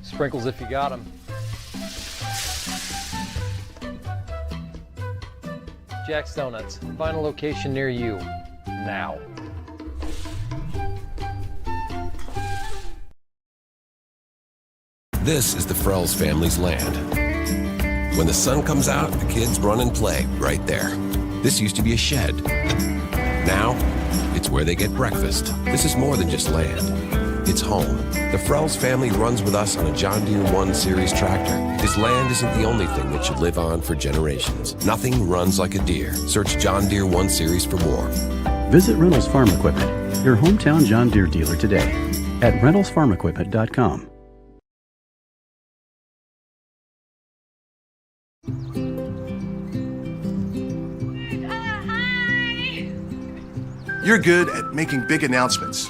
Sprinkles if you got them. Jack's Donuts, find a location near you, now. This is the Frells family's land. When the sun comes out, the kids run and play right there. This used to be a shed. Now, it's where they get breakfast. This is more than just land. It's home. The Frells family runs with us on a John Deere 1 Series tractor. This land isn't the only thing that should live on for generations. Nothing runs like a Deere. Search John Deere 1 Series for more. Visit Reynolds Farm Equipment, your hometown John Deere dealer today at reynoldsfarmequipment.com. You're good at making big announcements.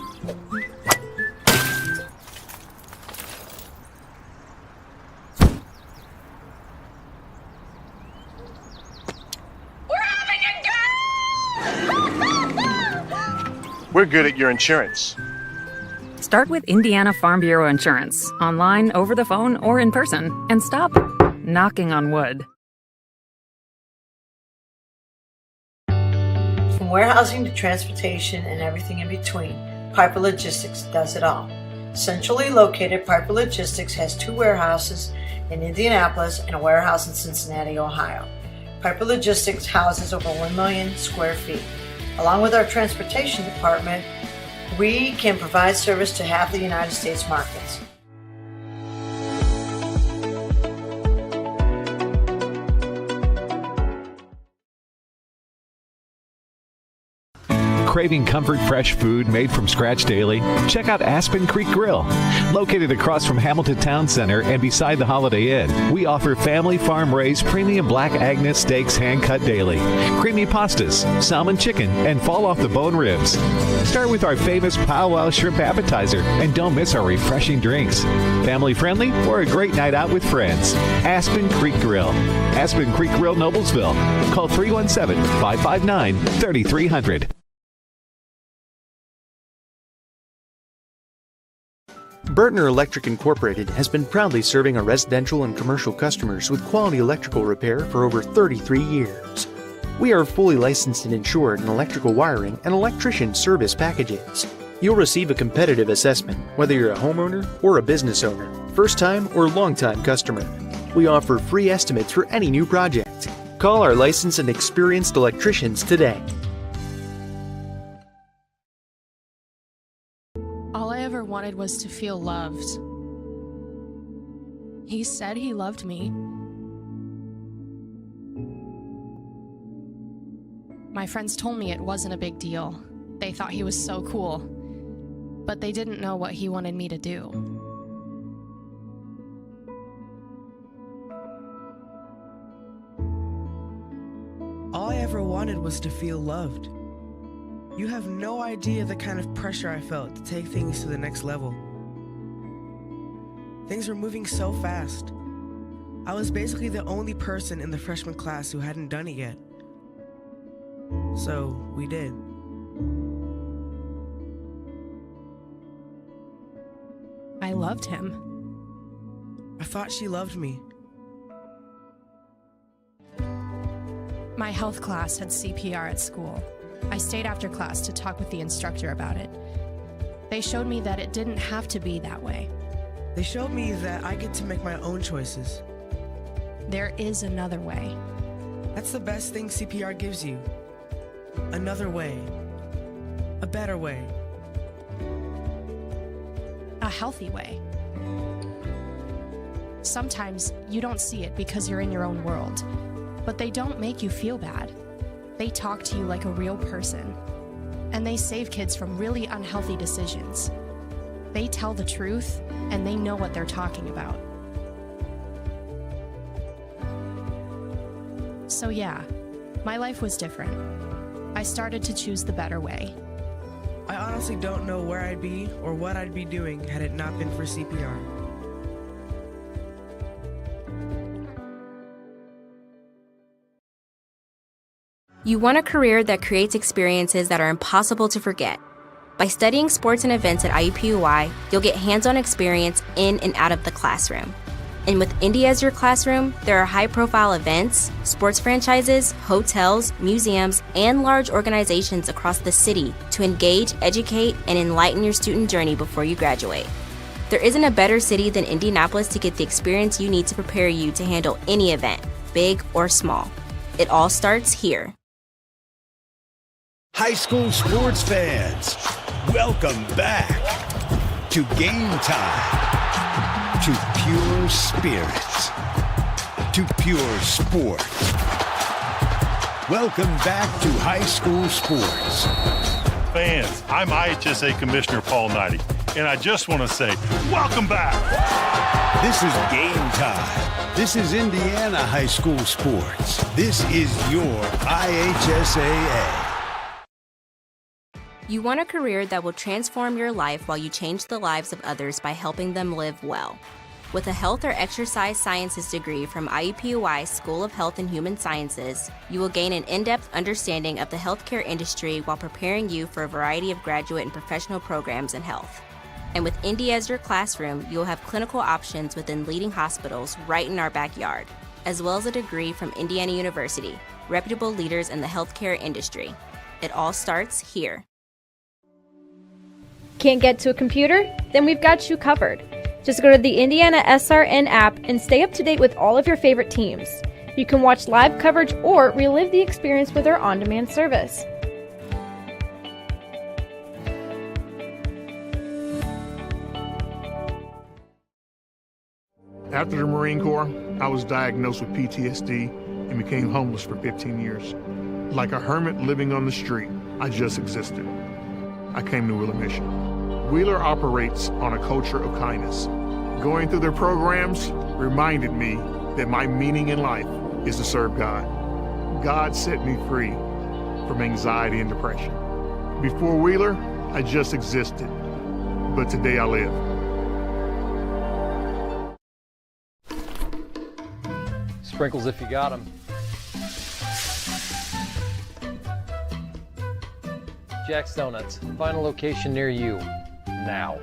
We're good at your insurance. Start with Indiana Farm Bureau Insurance, online, over the phone, or in person, and stop knocking on wood. From warehousing to transportation and everything in between, Piper Logistics does it all. Centrally located, Piper Logistics has 2 warehouses in Indianapolis and a warehouse in Cincinnati, Ohio. Piper Logistics houses over 1 million square feet. Along with our transportation department, we can provide service to half the United States markets. Craving comfort, fresh food made from scratch daily? Check out Aspen Creek Grill. Located across from Hamilton Town Center and beside the Holiday Inn, we offer family farm-raised premium Black Agnes steaks hand-cut daily, creamy pastas, salmon chicken, and fall-off-the-bone ribs. Start with our famous powwow shrimp appetizer, and don't miss our refreshing drinks. Family-friendly or a great night out with friends. Aspen Creek Grill. Aspen Creek Grill, Noblesville. Call 317-559-3300. Burtner Electric Incorporated has been proudly serving our residential and commercial customers with quality electrical repair for over 33 years. We are fully licensed and insured in electrical wiring and electrician service packages. You'll receive a competitive assessment whether you're a homeowner or a business owner, first-time or long-time customer. We offer free estimates for any new project. Call our licensed and experienced electricians today. All I ever wanted was to feel loved. He said he loved me. My friends told me it wasn't a big deal. They thought he was so cool. But they didn't know what he wanted me to do. All I ever wanted was to feel loved. You have no idea the kind of pressure I felt to take things to the next level. Things were moving so fast. I was basically the only person in the freshman class who hadn't done it yet. So, we did. I loved him. I thought she loved me. My health class had CPR at school. I stayed after class to talk with the instructor about it. They showed me that it didn't have to be that way. They showed me that I get to make my own choices. There is another way. That's the best thing CPR gives you. Another way. A better way. A healthy way. Sometimes you don't see it because you're in your own world, but they don't make you feel bad. They talk to you like a real person, and they save kids from really unhealthy decisions. They tell the truth, and they know what they're talking about. So yeah, my life was different. I started to choose the better way. I honestly don't know where I'd be or what I'd be doing had it not been for CPR. You want a career that creates experiences that are impossible to forget. By studying sports and events at IUPUI, you'll get hands-on experience in and out of the classroom. And with India as your classroom, there are high-profile events, sports franchises, hotels, museums, and large organizations across the city to engage, educate, and enlighten your student journey before you graduate. There isn't a better city than Indianapolis to get the experience you need to prepare you to handle any event, big or small. It all starts here. High school sports fans, welcome back to Game Time, to pure spirits, to pure sport. Welcome back to high school sports. Fans, I'm IHSAA Commissioner Paul Knighty, and I just want to say, welcome back. This is Game Time. This is Indiana high school sports. This is your IHSAA. You want a career that will transform your life while you change the lives of others by helping them live well. With a health or exercise sciences degree from IUPUI School of Health and Human Sciences, you will gain an in-depth understanding of the healthcare industry while preparing you for a variety of graduate and professional programs in health. And with India as your classroom, you will have clinical options within leading hospitals right in our backyard, as well as a degree from Indiana University, reputable leaders in the healthcare industry. It all starts here. Can't get to a computer? Then we've got you covered. Just go to the IndianaSRN app and stay up to date with all of your favorite teams. You can watch live coverage or relive the experience with our on-demand service. After the Marine Corps, I was diagnosed with PTSD and became homeless for 15 years. Like a hermit living on the street, I just existed. I came to Wheeler Mission. Wheeler operates on a culture of kindness. Going through their programs reminded me that my meaning in life is to serve God. God set me free from anxiety and depression. Before Wheeler, I just existed, but today I live. Sprinkles if you got them. Jack's Donuts, find a location near you, now.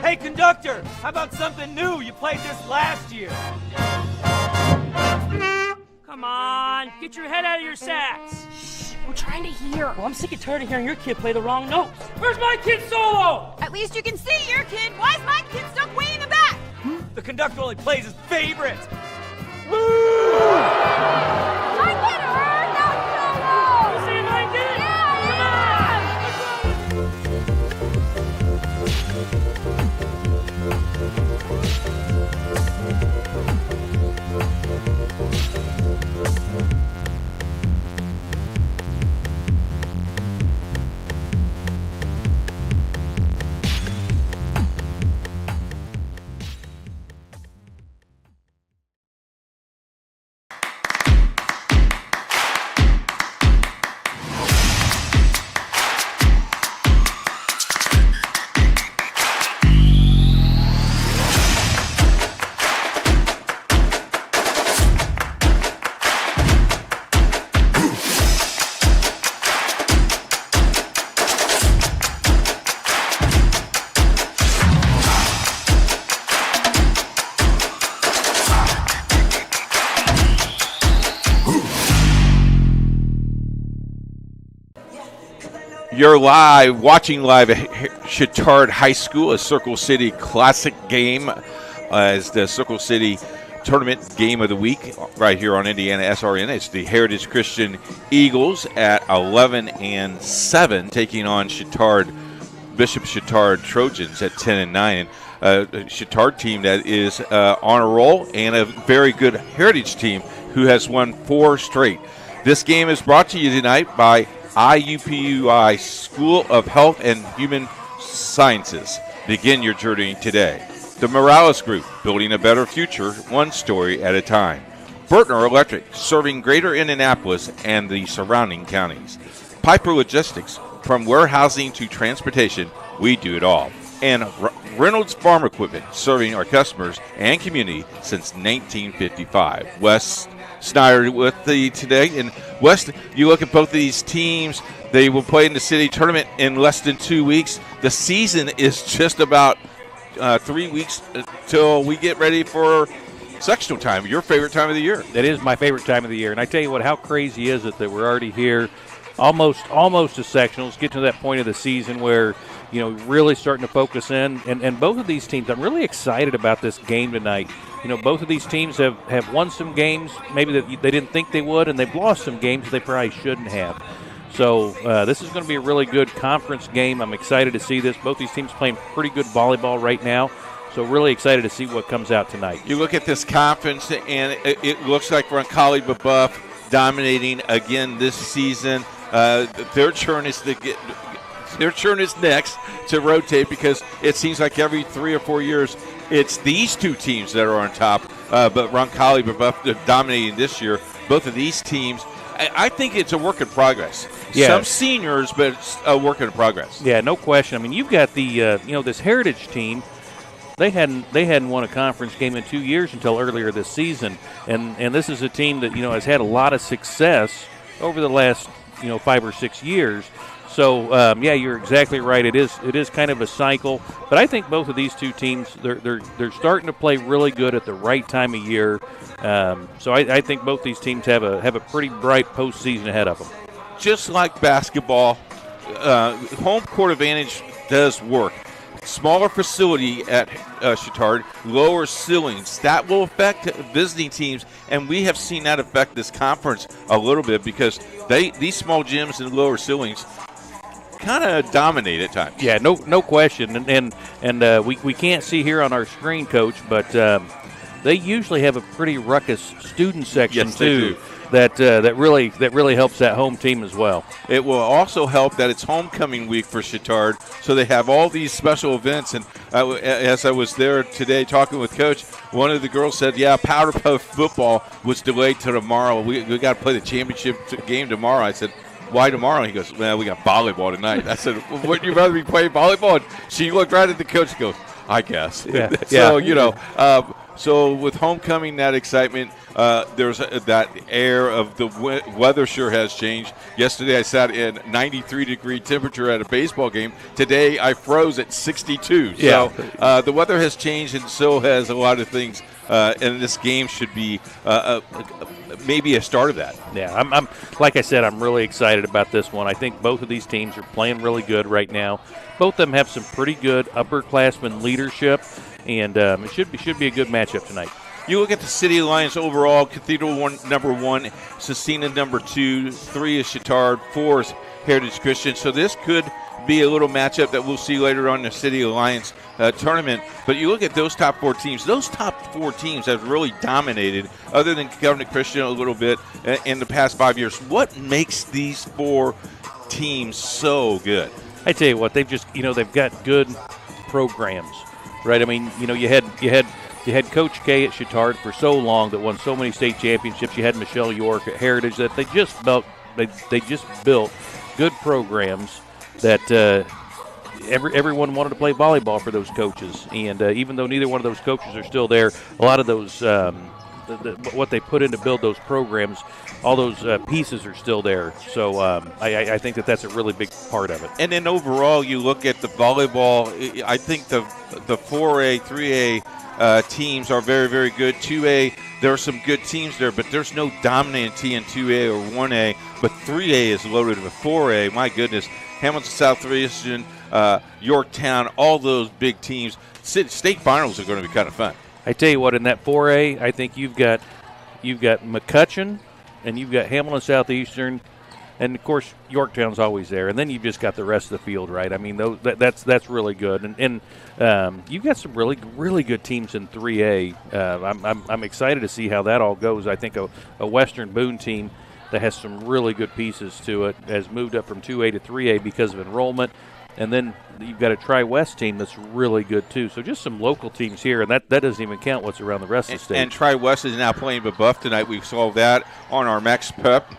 Hey conductor, how about something new? You played this last year. Come on, get your head out of your sacks. Shh, we're trying to hear. Well, I'm sick and tired of hearing your kid play the wrong notes. Where's my kid solo? At least you can see your kid. Why is my kid stuck way in the back? The conductor only plays his favorites. My kid heard that solo! You see my kid? You're watching live at Chatard High School, a Circle City Classic game as the Circle City Tournament Game of the Week right here on IndianaSRN. It's the Heritage Christian Eagles at 11-7 taking on Bishop Chatard Trojans at 10-9. Chatard team that is on a roll and a very good Heritage team who has won 4 straight. This game is brought to you tonight by IUPUI School of Health and Human Sciences. Begin your journey today. The Morales Group, building a better future, one story at a time. Bertner Electric, serving greater Indianapolis and the surrounding counties. Piper Logistics, from warehousing to transportation, we do it all. And Reynolds Farm Equipment, serving our customers and community since 1955. Wes Snyder with the today. And Wes, you look at both of these teams, they will play in the city tournament in less than 2 weeks. The season is just about 3 weeks until we get ready for sectional time, your favorite time of the year. It is my favorite time of the year. And I tell you what, how crazy is it that we're already here, almost to sectionals, get to that point of the season where, you know, really starting to focus in. And both of these teams, I'm really excited about this game tonight. You know, both of these teams have won some games maybe that they didn't think they would, and they've lost some games they probably shouldn't have. So this is going to be a really good conference game. I'm excited to see this. Both these teams playing pretty good volleyball right now. So really excited to see what comes out tonight. You look at this conference, and it looks like Roncalli Babuff dominating again this season. Their turn is next to rotate, because it seems like every 3 or 4 years it's these two teams that are on top. But Roncalli Babuff dominating this year. Both of these teams, I think it's a work in progress. Yeah. Some seniors, but it's a work in progress. Yeah, no question. I mean, you've got the this Heritage team. They hadn't won a conference game in 2 years until earlier this season, and this is a team that has had a lot of success over the last 5 or 6 years. So you're exactly right. It is kind of a cycle, but I think both of these two teams they're starting to play really good at the right time of year. So I think both these teams have a pretty bright postseason ahead of them. Just like basketball, home court advantage does work. Smaller facility at Chatard, lower ceilings. That will affect visiting teams, and we have seen that affect this conference a little bit, because these small gyms and lower ceilings kind of dominate at times. Yeah, no question. And we can't see here on our screen, Coach, but they usually have a pretty ruckus student section too. That really helps that home team as well. It will also help that it's homecoming week for Chatard, so they have all these special events. And as I was there today talking with Coach, one of the girls said, "Yeah, Powder Puff football was delayed to tomorrow. We got to play the championship game tomorrow." I said, "Why tomorrow?" He goes, "Well, we got volleyball tonight." I said, well, "Wouldn't you rather be playing volleyball?" And she looked right at the coach and goes, "I guess." Yeah. So so with homecoming, that excitement, there's that air of the weather sure has changed. Yesterday I sat in 93-degree temperature at a baseball game. Today I froze at 62. Yeah. So the weather has changed, and so has a lot of things. And this game should be maybe a start of that. Yeah, I'm like I said, I'm really excited about this one. I think both of these teams are playing really good right now. Both of them have some pretty good upperclassmen leadership, and it should be a good matchup tonight. You look at the City Alliance overall: Cathedral number 1, Cecina number 2, 3 is Chatard, 4 is Heritage Christian. So this could be a little matchup that we'll see later on in the City Alliance tournament. But you look at those top 4 teams. Those top 4 teams have really dominated, other than Covenant Christian a little bit in the past 5 years. What makes these 4 teams so good? I tell you what, they've just they've got good programs, right? I mean, you had Coach K at Chatard for so long that won so many state championships. You had Michelle York at Heritage, that they just built good programs that everyone wanted to play volleyball for those coaches. And even though neither one of those coaches are still there, a lot of those what they put in to build those programs, all those pieces are still there. So I think that's a really big part of it. And then overall, you look at the volleyball, I think the 4A, 3A teams are very, very good. 2A, there are some good teams there, but there's no dominant team in 2A or 1A. But 3A is loaded with 4A. My goodness, Hamilton Southeastern, Yorktown, all those big teams. State finals are going to be kind of fun. I tell you what, in that 4A, I think you've got McCutcheon, and you've got Hamilton Southeastern, and of course Yorktown's always there, and then you've just got the rest of the field, right? I mean, that's really good, and you've got some really, really good teams in 3A. I'm excited to see how that all goes. I think a Western Boone team that has some really good pieces to it has moved up from 2A to 3A because of enrollment. And then you've got a Tri-West team that's really good, too. So just some local teams here, and that doesn't even count what's around the rest of the state. And Tri-West is now playing Babuff tonight. We saw that on our Max Prep.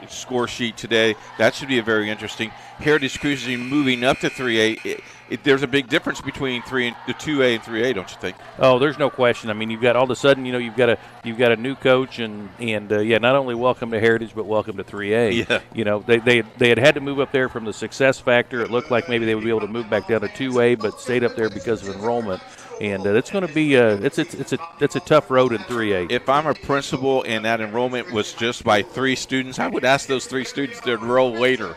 score sheet today. That should be a very interesting. Heritage Christian moving up to 3A. There's a big difference between the 2A and 3A, don't you think? Oh, there's no question. I mean, you've got all of a sudden, you've got a new coach, and not only welcome to Heritage, but welcome to 3A. Yeah. They had to move up there from the success factor. It looked like maybe they would be able to move back down to 2A, but stayed up there because of enrollment. And it's going to be it's a tough road in 3A. If I'm a principal and that enrollment was just by 3 students, I would ask those 3 students to enroll later.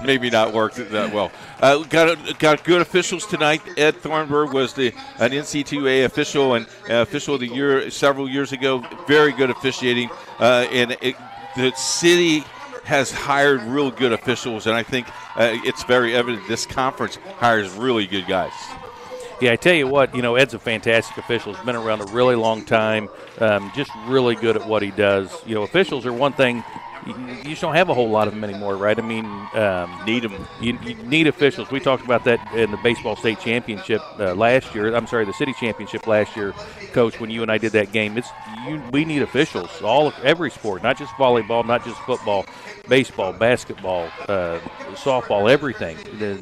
Maybe not work that well. Got good officials tonight. Ed Thornburg was an NC2A official and official of the year several years ago. Very good officiating, the city has hired real good officials, and I think it's very evident this conference hires really good guys. Yeah, I tell you what, Ed's a fantastic official. He's been around a really long time, just really good at what he does. Officials are one thing. You just don't have a whole lot of them anymore, right? I mean, need them. You need officials. We talked about that in the baseball state championship last year. I'm sorry, the city championship last year, Coach, when you and I did that game. We need officials, every sport, not just volleyball, not just football, baseball, basketball, softball, everything.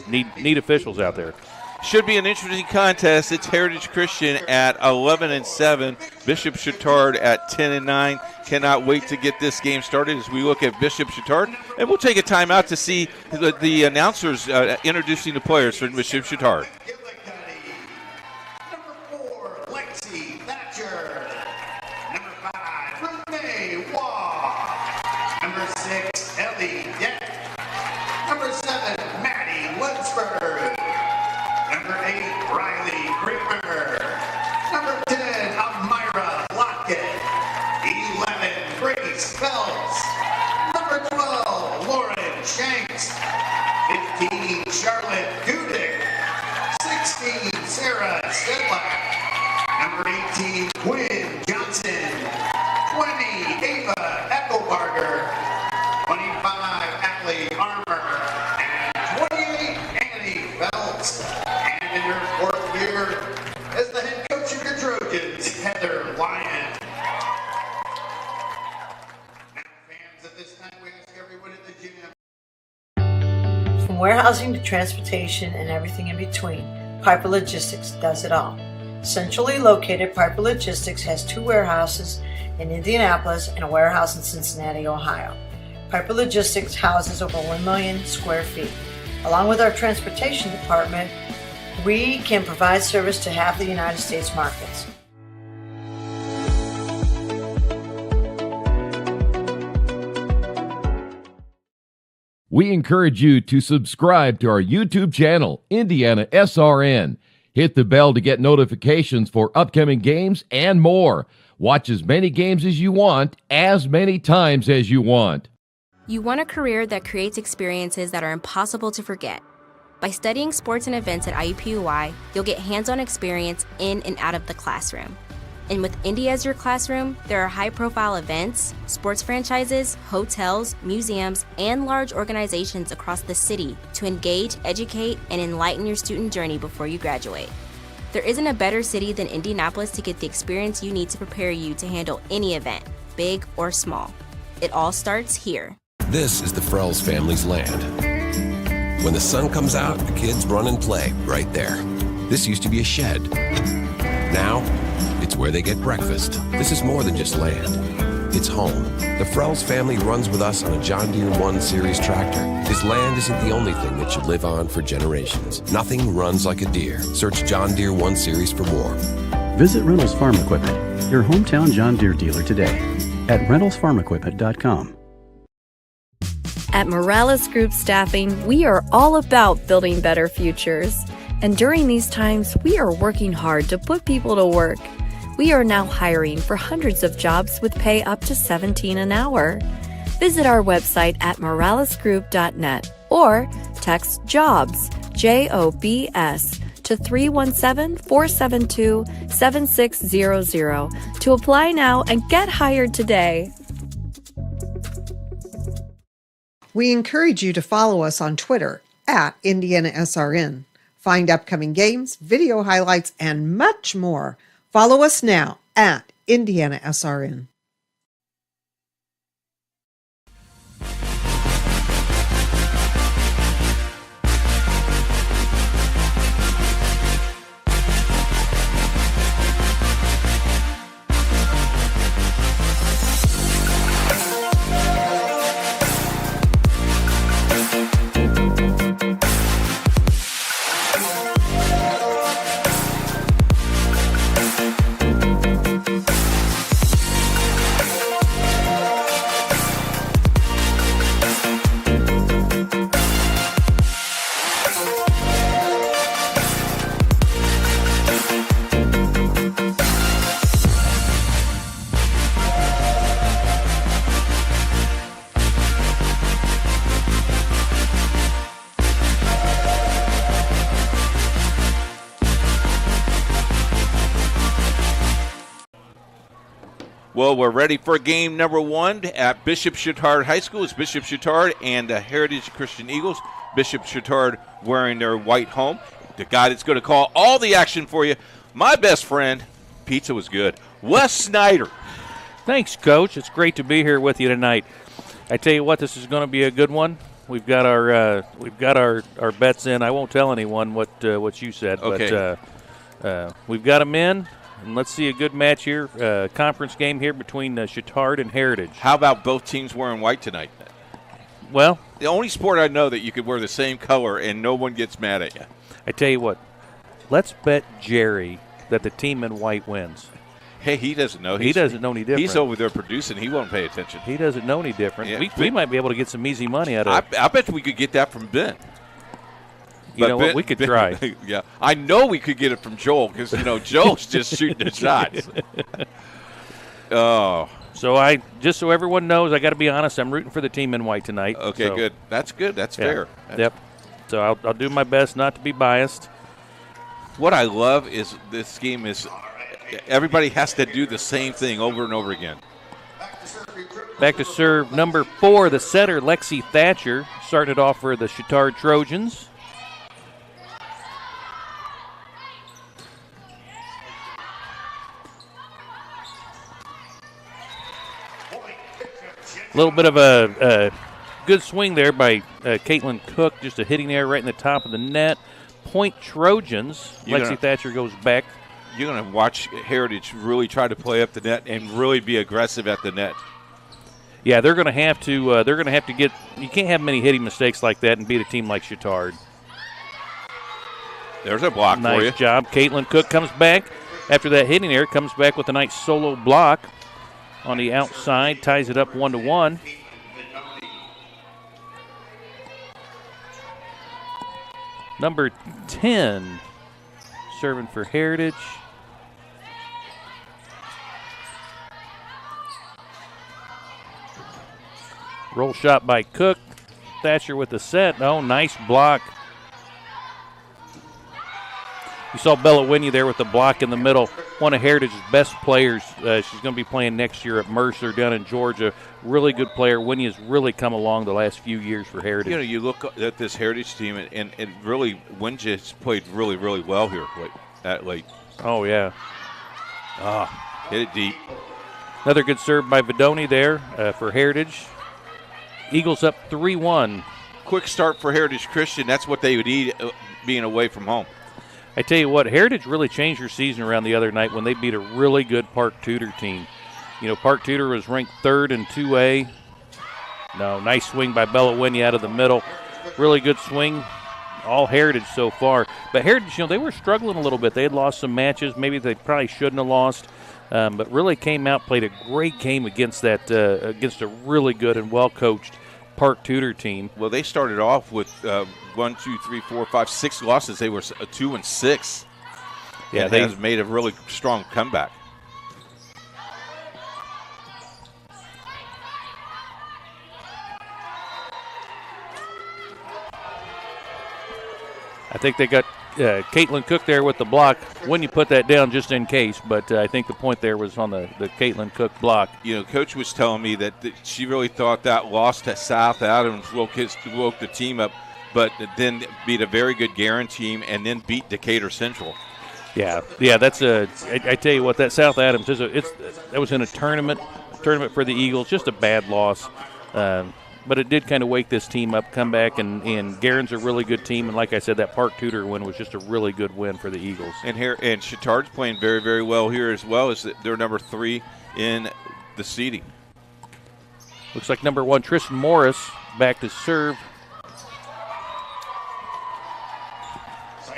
Need officials out there. Should be an interesting contest. It's Heritage Christian at 11-7, Bishop Chatard at 10-9. Cannot wait to get this game started as we look at Bishop Chatard. And we'll take a timeout to see the announcers introducing the players for Bishop Chatard. Charlotte Dudick. 16, Sarah Stedlak. Number 18, Quinn Johnson. 20, Ava Eckelbarger. 25, Ashley Armour. And 28, Annie Phelps. And in her 4th year as the head coach of the Trojans, Heather Lyon. Now, fans, at this time, we ask everyone at the gym. From warehousing to transportation and everything in between, Piper Logistics does it all. Centrally located, Piper Logistics has 2 warehouses in Indianapolis and a warehouse in Cincinnati, Ohio. Piper Logistics houses over 1 million square feet. Along with our transportation department, we can provide service to half the United States markets. We encourage you to subscribe to our YouTube channel, IndianaSRN. Hit the bell to get notifications for upcoming games and more. Watch as many games as you want, as many times as you want. You want a career that creates experiences that are impossible to forget. By studying sports and events at IUPUI, you'll get hands-on experience in and out of the classroom. And with Indy as your classroom, there are high-profile events, sports franchises, hotels, museums, and large organizations across the city to engage, educate, and enlighten your student journey before you graduate. There isn't a better city than Indianapolis to get the experience you need to prepare you to handle any event, big or small. It all starts here. This is the Frells family's land. When the sun comes out, the kids run and play right there. This used to be a shed. Now, it's where they get breakfast. This is more than just land. It's home. The Frells family runs with us on a John Deere 1 Series tractor. His land isn't the only thing that should live on for generations. Nothing runs like a Deere. Search John Deere 1 Series for more. Visit Reynolds Farm Equipment, your hometown John Deere dealer today at reynoldsfarmequipment.com. At Morales Group Staffing, we are all about building better futures. And during these times, we are working hard to put people to work. We are now hiring for hundreds of jobs with pay up to $17 an hour. Visit our website at moralesgroup.net or text JOBS, JOBS, to 317-472-7600 to apply now and get hired today. We encourage you to follow us on Twitter at IndianaSRN. Find upcoming games, video highlights, and much more. Follow us now at IndianaSRN. Well, we're ready for game number 1 at Bishop Chatard High School. It's Bishop Chatard and the Heritage Christian Eagles. Bishop Chatard wearing their white home. The guy that's going to call all the action for you, my best friend, pizza was good, Wes Snyder. Thanks, Coach. It's great to be here with you tonight. I tell you what, this is going to be a good one. We've got our bets in. I won't tell anyone what you said, okay. But we've got them in. And let's see a good match here, conference game here between Chatard and Heritage. How about both teams wearing white tonight? Well, the only sport I know that you could wear the same color and no one gets mad at you. I tell you what, let's bet Jerry that the team in white wins. Hey, he doesn't know. He doesn't know any different. He's over there producing. He won't pay attention. He doesn't know any different. Yeah. We might be able to get some easy money out of it. I bet we could get that from Ben. You know what? We could try. Yeah, I know we could get it from Joel because, Joel's just shooting the shots. Oh. So just so everyone knows, I got to be honest, I'm rooting for the team in white tonight. Okay, so. good. That's good. That's fair. Yep. So I'll do my best not to be biased. What I love is this game is everybody has to do the same thing over and over again. Back to serve number 4, the setter, Lexi Thatcher, started off for the Chatard Trojans. A little bit of a good swing there by Caitlin Cook, just a hitting there right in the top of the net. Point Trojans. Lexi Thatcher goes back. You're going to watch Heritage really try to play up the net and really be aggressive at the net. Yeah, they're going to have to. They're going to have to get. You can't have many hitting mistakes like that and beat a team like Chatard. There's a block for you. Nice job. Caitlin Cook comes back after that hitting there. Comes back with a nice solo block on the outside. Ties it up 1-1. Number 10 serving for Heritage. Roll shot by Cook. Thatcher with the set. Oh, nice block. You saw Bella Winnie there with the block in the middle. One of Heritage's best players. She's going to be playing next year at Mercer down in Georgia. Really good player. Winnie has really come along the last few years for Heritage. You look at this Heritage team, and really, Winnie has played really, really well here late. Oh, yeah. Hit it deep. Another good serve by Vidoni there for Heritage. Eagles up 3-1. Quick start for Heritage Christian. That's what they would need being away from home. I tell you what, Heritage really changed their season around the other night when they beat a really good Park Tudor team. Park Tudor was ranked 3rd in 2A. No, nice swing by Bella Winnie out of the middle. Really good swing. All Heritage so far. But Heritage, they were struggling a little bit. They had lost some matches. Maybe they probably shouldn't have lost. But really came out, played a great game against against a really good and well-coached Park Tudor team. Well, they started off with 1, 2, 3, 4, 5, 6 losses. They were 2-6. Yeah, they have made a really strong comeback. I think they got Caitlin Cook there with the block. When you put that down just in case, but I think the point there was on the Caitlin Cook block. Coach was telling me that she really thought that loss to South Adams woke the team up, but then beat a very good Guerin team and then beat Decatur Central. Yeah, that's I tell you what, that South Adams that was in a tournament for the Eagles, just a bad loss. But it did kind of wake this team up, come back, and Guerin's a really good team. And like I said, that Park Tudor win was just a really good win for the Eagles. And Chatard's playing very, very well here as well. As they're number 3 in the seeding. Looks like number 1, Tristan Morris, back to serve.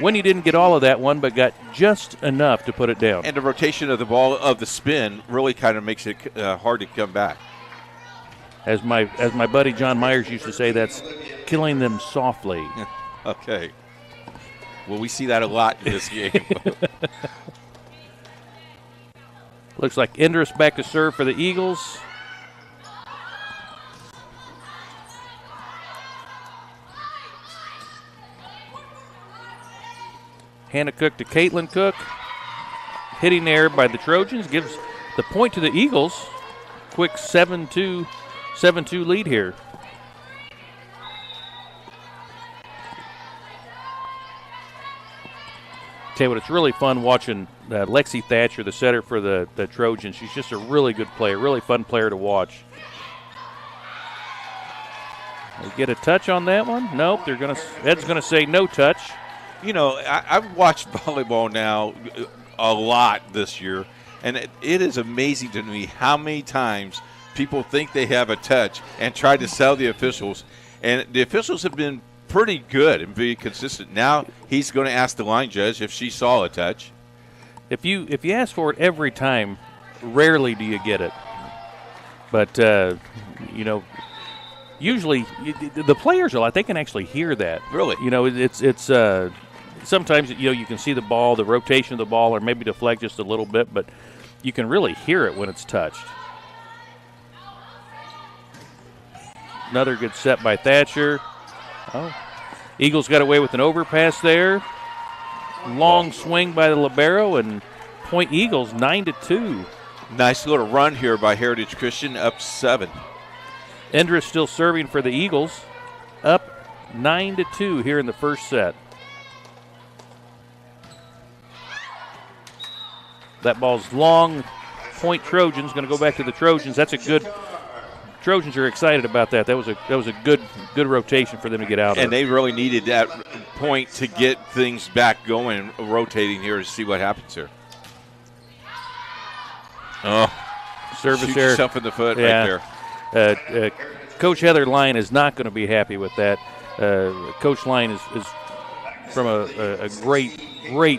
Winnie didn't get all of that one, but got just enough to put it down. And the rotation of the ball, of the spin, really kind of makes it hard to come back. As my buddy John Myers used to say, that's killing them softly. Okay. Well, we see that a lot in this game. Looks like Indris back to serve for the Eagles. Hannah Cook to Caitlin Cook. Hitting there by the Trojans gives the point to the Eagles. Quick 7-2 lead here. Tell you what, it's really fun watching Lexi Thatcher, the setter for the Trojans. She's just a really good player, really fun player to watch. They get a touch on that one? Nope. Ed's gonna say no touch. You know, I've watched volleyball now a lot this year, and it is amazing to me how many times people think they have a touch and try to sell the officials, and the officials have been pretty good and very consistent. Now he's going to ask the line judge if she saw a touch. If you ask for it every time, rarely do you get it. But you know, usually the players are like, they can actually hear that. Really? You know, it's sometimes, you know, you can see the ball, the rotation of the ball, or maybe deflect just a little bit, but you can really hear it when it's touched. Another good set by Thatcher. Oh, Eagles got away with an overpass there. Long swing by the libero, and point Eagles 9-2. Nice little run here by Heritage Christian, up 7. Endra still serving for the Eagles, up 9-2 here in the first set. That ball's long. Point Trojans, going to go back to the Trojans. That's a good. Trojans are excited about that. That was a good rotation for them to get out of. And they really needed that point to get things back going, rotating here to see what happens here. Oh, service shoot error. Yourself in the foot right there. Coach Heather Lyon is not going to be happy with that. Coach Lyon is from a great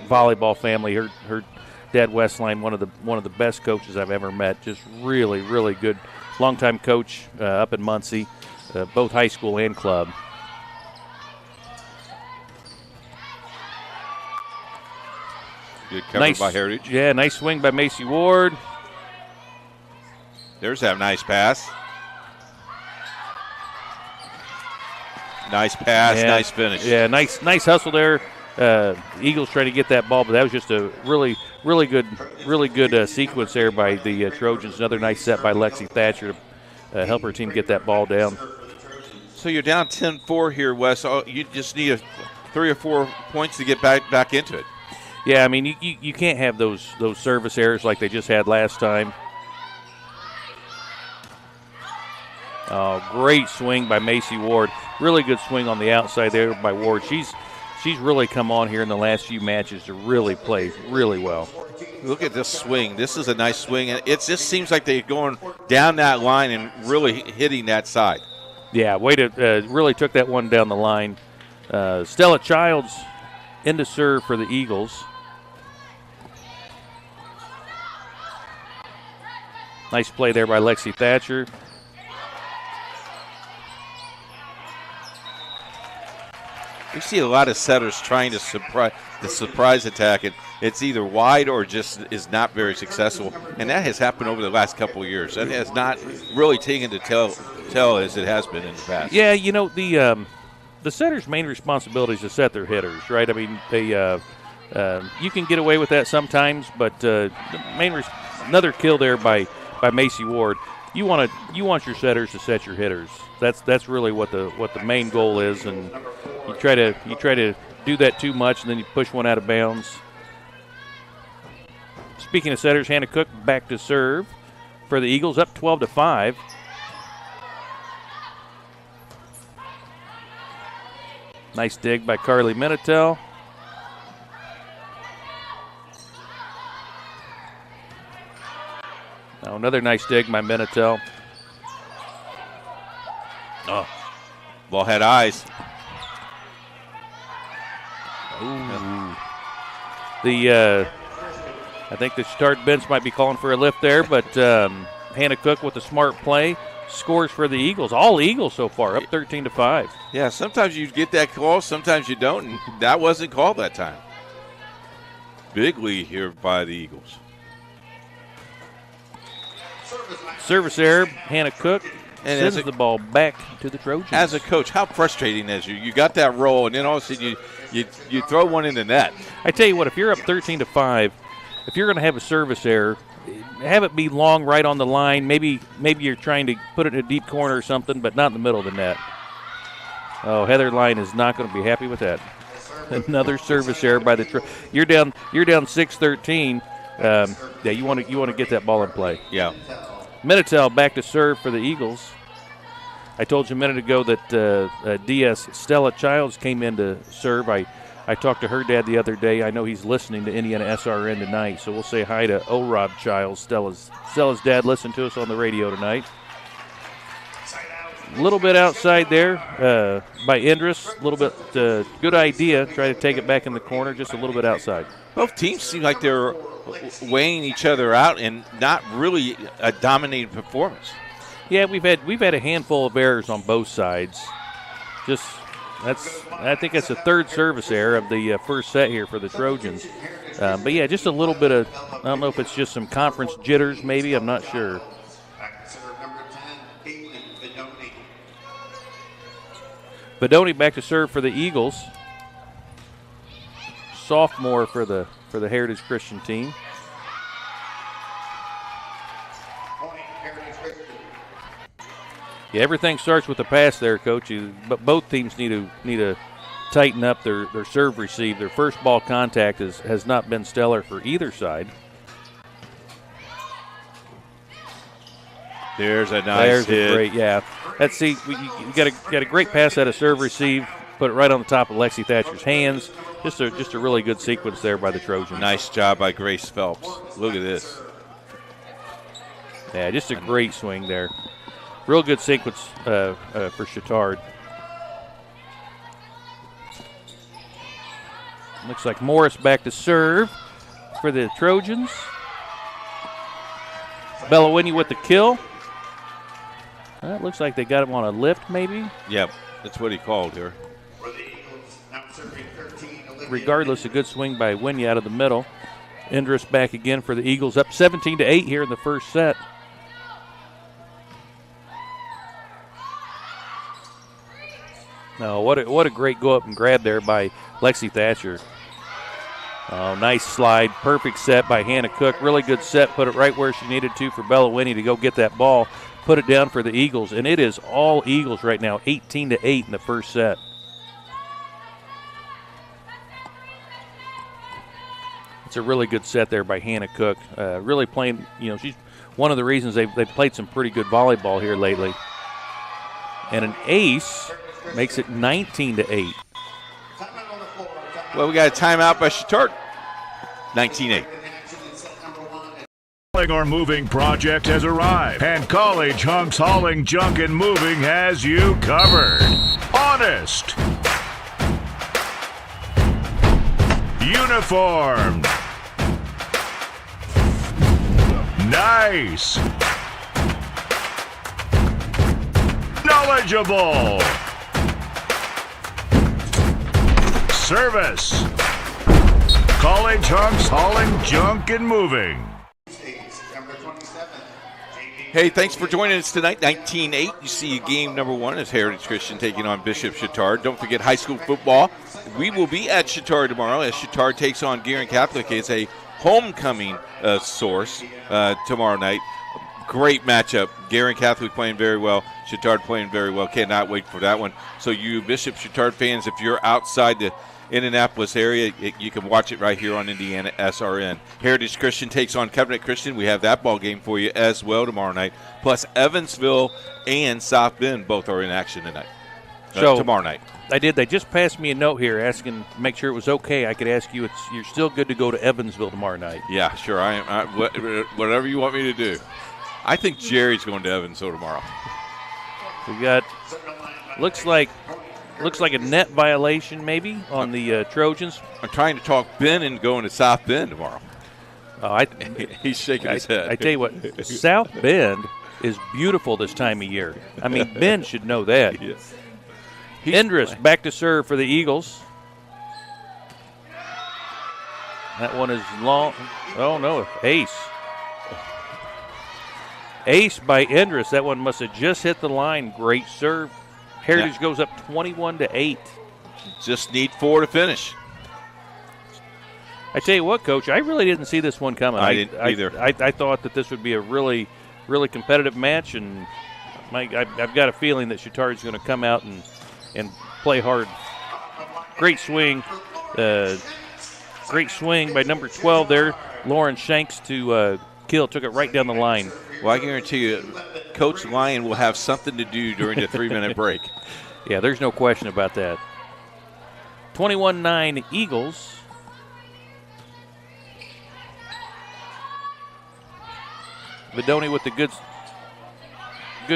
volleyball family. Her dad Wes Lyon, one of the best coaches I've ever met. Just really good. Longtime coach up in Muncie, both high school and club. Good cover by Heritage. Yeah, nice swing by Macy Ward. There's that nice pass. Nice pass, nice finish. Yeah, nice hustle there. Eagles trying to get that ball, but that was just a really good sequence there by the Trojans. Another nice set by Lexi Thatcher to help her team get that ball down. So you're down 10-4 here, Wes. You just need 3 or 4 points to get back into it. Yeah, I mean, you can't have those service errors like they just had last time. Oh, great swing by Macy Ward. Really good swing on the outside there by Ward. She's really come on here in the last few matches to really play really well. Look at this swing. This is a nice swing, and it just seems like they're going down that line and really hitting that side. Yeah, way to really took that one down the line. Stella Childs into serve for the Eagles. Nice play there by Lexi Thatcher. We see a lot of setters trying to surprise attack, and it's either wide or just is not very successful. And that has happened over the last couple of years. That has not really taken to tell as it has been in the past. Yeah, you know, the setter's main responsibility is to set their hitters, right? I mean, they you can get away with that sometimes, but another kill there by Macy Ward. You want your setters to set your hitters. That's really what the main goal is, and you try to do that too much, and then you push one out of bounds. Speaking of setters, Hannah Cook back to serve for the Eagles, up 12-5. Nice dig by Carly Minitel. Now another nice dig by Minitel. Oh, ball had eyes. Ooh. I think the Chatard bench might be calling for a lift there, but Hannah Cook with a smart play scores for the Eagles. All Eagles so far, up 13-5. Yeah, sometimes you get that call, sometimes you don't, and that wasn't called that time. Big lead here by the Eagles. Service error, Hannah Cook sends the ball back to the Trojans. As a coach, how frustrating is you got that roll, and then all of a sudden you throw one in the net. I tell you what, if you're up 13-5, if you're going to have a service error, have it be long right on the line. Maybe you're trying to put it in a deep corner or something, but not in the middle of the net. Oh, Heather Line is not going to be happy with that. Another service error by the you're down 6-13. Yeah, you want to get that ball in play. Yeah. Minitel back to serve for the Eagles. I told you a minute ago that DS Stella Childs came in to serve. I talked to her dad the other day. I know he's listening to IndianaSRN tonight, so we'll say hi to O-Rob Childs. Stella's dad listened to us on the radio tonight. A little bit outside there by Indris. A little bit good idea. Try to take it back in the corner, just a little bit outside. Both teams seem like they're weighing each other out and not really a dominating performance. Yeah, we've had a handful of errors on both sides. I think that's the third service error of the first set here for the Trojans. But yeah, just a little bit of, I don't know if it's just some conference jitters maybe, I'm not sure. Bedoni back to serve for the Eagles. Sophomore for the Heritage Christian team. Yeah, everything starts with the pass there, Coach. But both teams need to tighten up their serve receive. Their first ball contact has not been stellar for either side. There's a nice hit. Great, yeah. Let's see. You got a great pass out of serve receive. Put it right on the top of Lexi Thatcher's hands. Just a really good sequence there by the Trojans. Nice job by Grace Phelps. Look at this. Yeah, just a great swing there. Real good sequence for Chatard. Looks like Morris back to serve for the Trojans. Bellawini with the kill. It looks like they got him on a lift, maybe. Yep, that's what he called here. Regardless, a good swing by Winnie out of the middle. Indris back again for the Eagles, up 17-8 here in the first set. No, what a great go up and grab there by Lexi Thatcher. Oh, nice slide, perfect set by Hannah Cook. Really good set, put it right where she needed to for Bellawini to go get that ball, put it down for the Eagles, and it is all Eagles right now, 18-8 in the first set. It's a really good set there by Hannah Cook. Really playing, she's one of the reasons they've played some pretty good volleyball here lately. And an ace makes it 19-8. Well, we got a timeout by Chatard. 19-8. Or moving project has arrived, and College Hunks Hauling, Junk, and Moving has you covered. Honest. Uniformed. Nice. Knowledgeable. Service. College Hunks Hauling, Junk, and Moving. Hey, thanks for joining us tonight. 19-8. You see game number one as Heritage Christian taking on Bishop Chatard. Don't forget high school football. We will be at Chatard tomorrow as Chatard takes on Guerin Catholic. It's a homecoming source tomorrow night. Great matchup. Guerin Catholic playing very well. Chatard playing very well. Cannot wait for that one. So you Bishop Chatard fans, if you're outside the Indianapolis area, you can watch it right here on IndianaSRN. Heritage Christian takes on Covenant Christian. We have that ball game for you as well tomorrow night. Plus Evansville and South Bend both are in action tonight. Tomorrow night. I did. They just passed me a note here asking to make sure it was okay. I could ask you, you're still good to go to Evansville tomorrow night. Yeah, sure. I am. Whatever you want me to do. I think Jerry's going to Evansville tomorrow. We got looks like a net violation maybe on the Trojans. I'm trying to talk Ben into going to South Bend tomorrow. Oh, he's shaking his head. I tell you what, South Bend is beautiful this time of year. I mean, Ben should know that. Yes. Indris back to serve for the Eagles. That one is long. Oh, no, ace. Ace by Indris. That one must have just hit the line. Great serve. Heritage goes up 21-8. Just need 4 to finish. I tell you what, Coach, I really didn't see this one coming. I didn't either. I thought that this would be a really, really competitive match, and I've got a feeling that Chatard's going to come out and play hard. Great swing. Great swing by number 12 there, Lauren Shanks to kill. Took it right down the line. Well, I guarantee you, Coach Lyon will have something to do during the 3-minute break. Yeah, there's no question about that. 21-9 Eagles. Vidoni with the good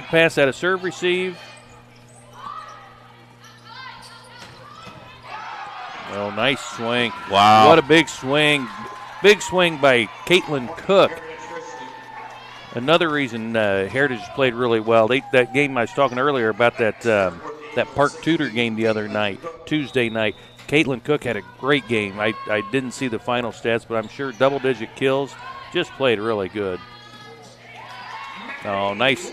pass out of serve receive. Oh, nice swing. Wow. What a big swing. Big swing by Caitlin Cook. Another reason Heritage played really well. That game I was talking earlier about, that Park Tudor game the other night, Tuesday night. Caitlin Cook had a great game. I didn't see the final stats, but I'm sure double-digit kills. Just played really good. Oh, nice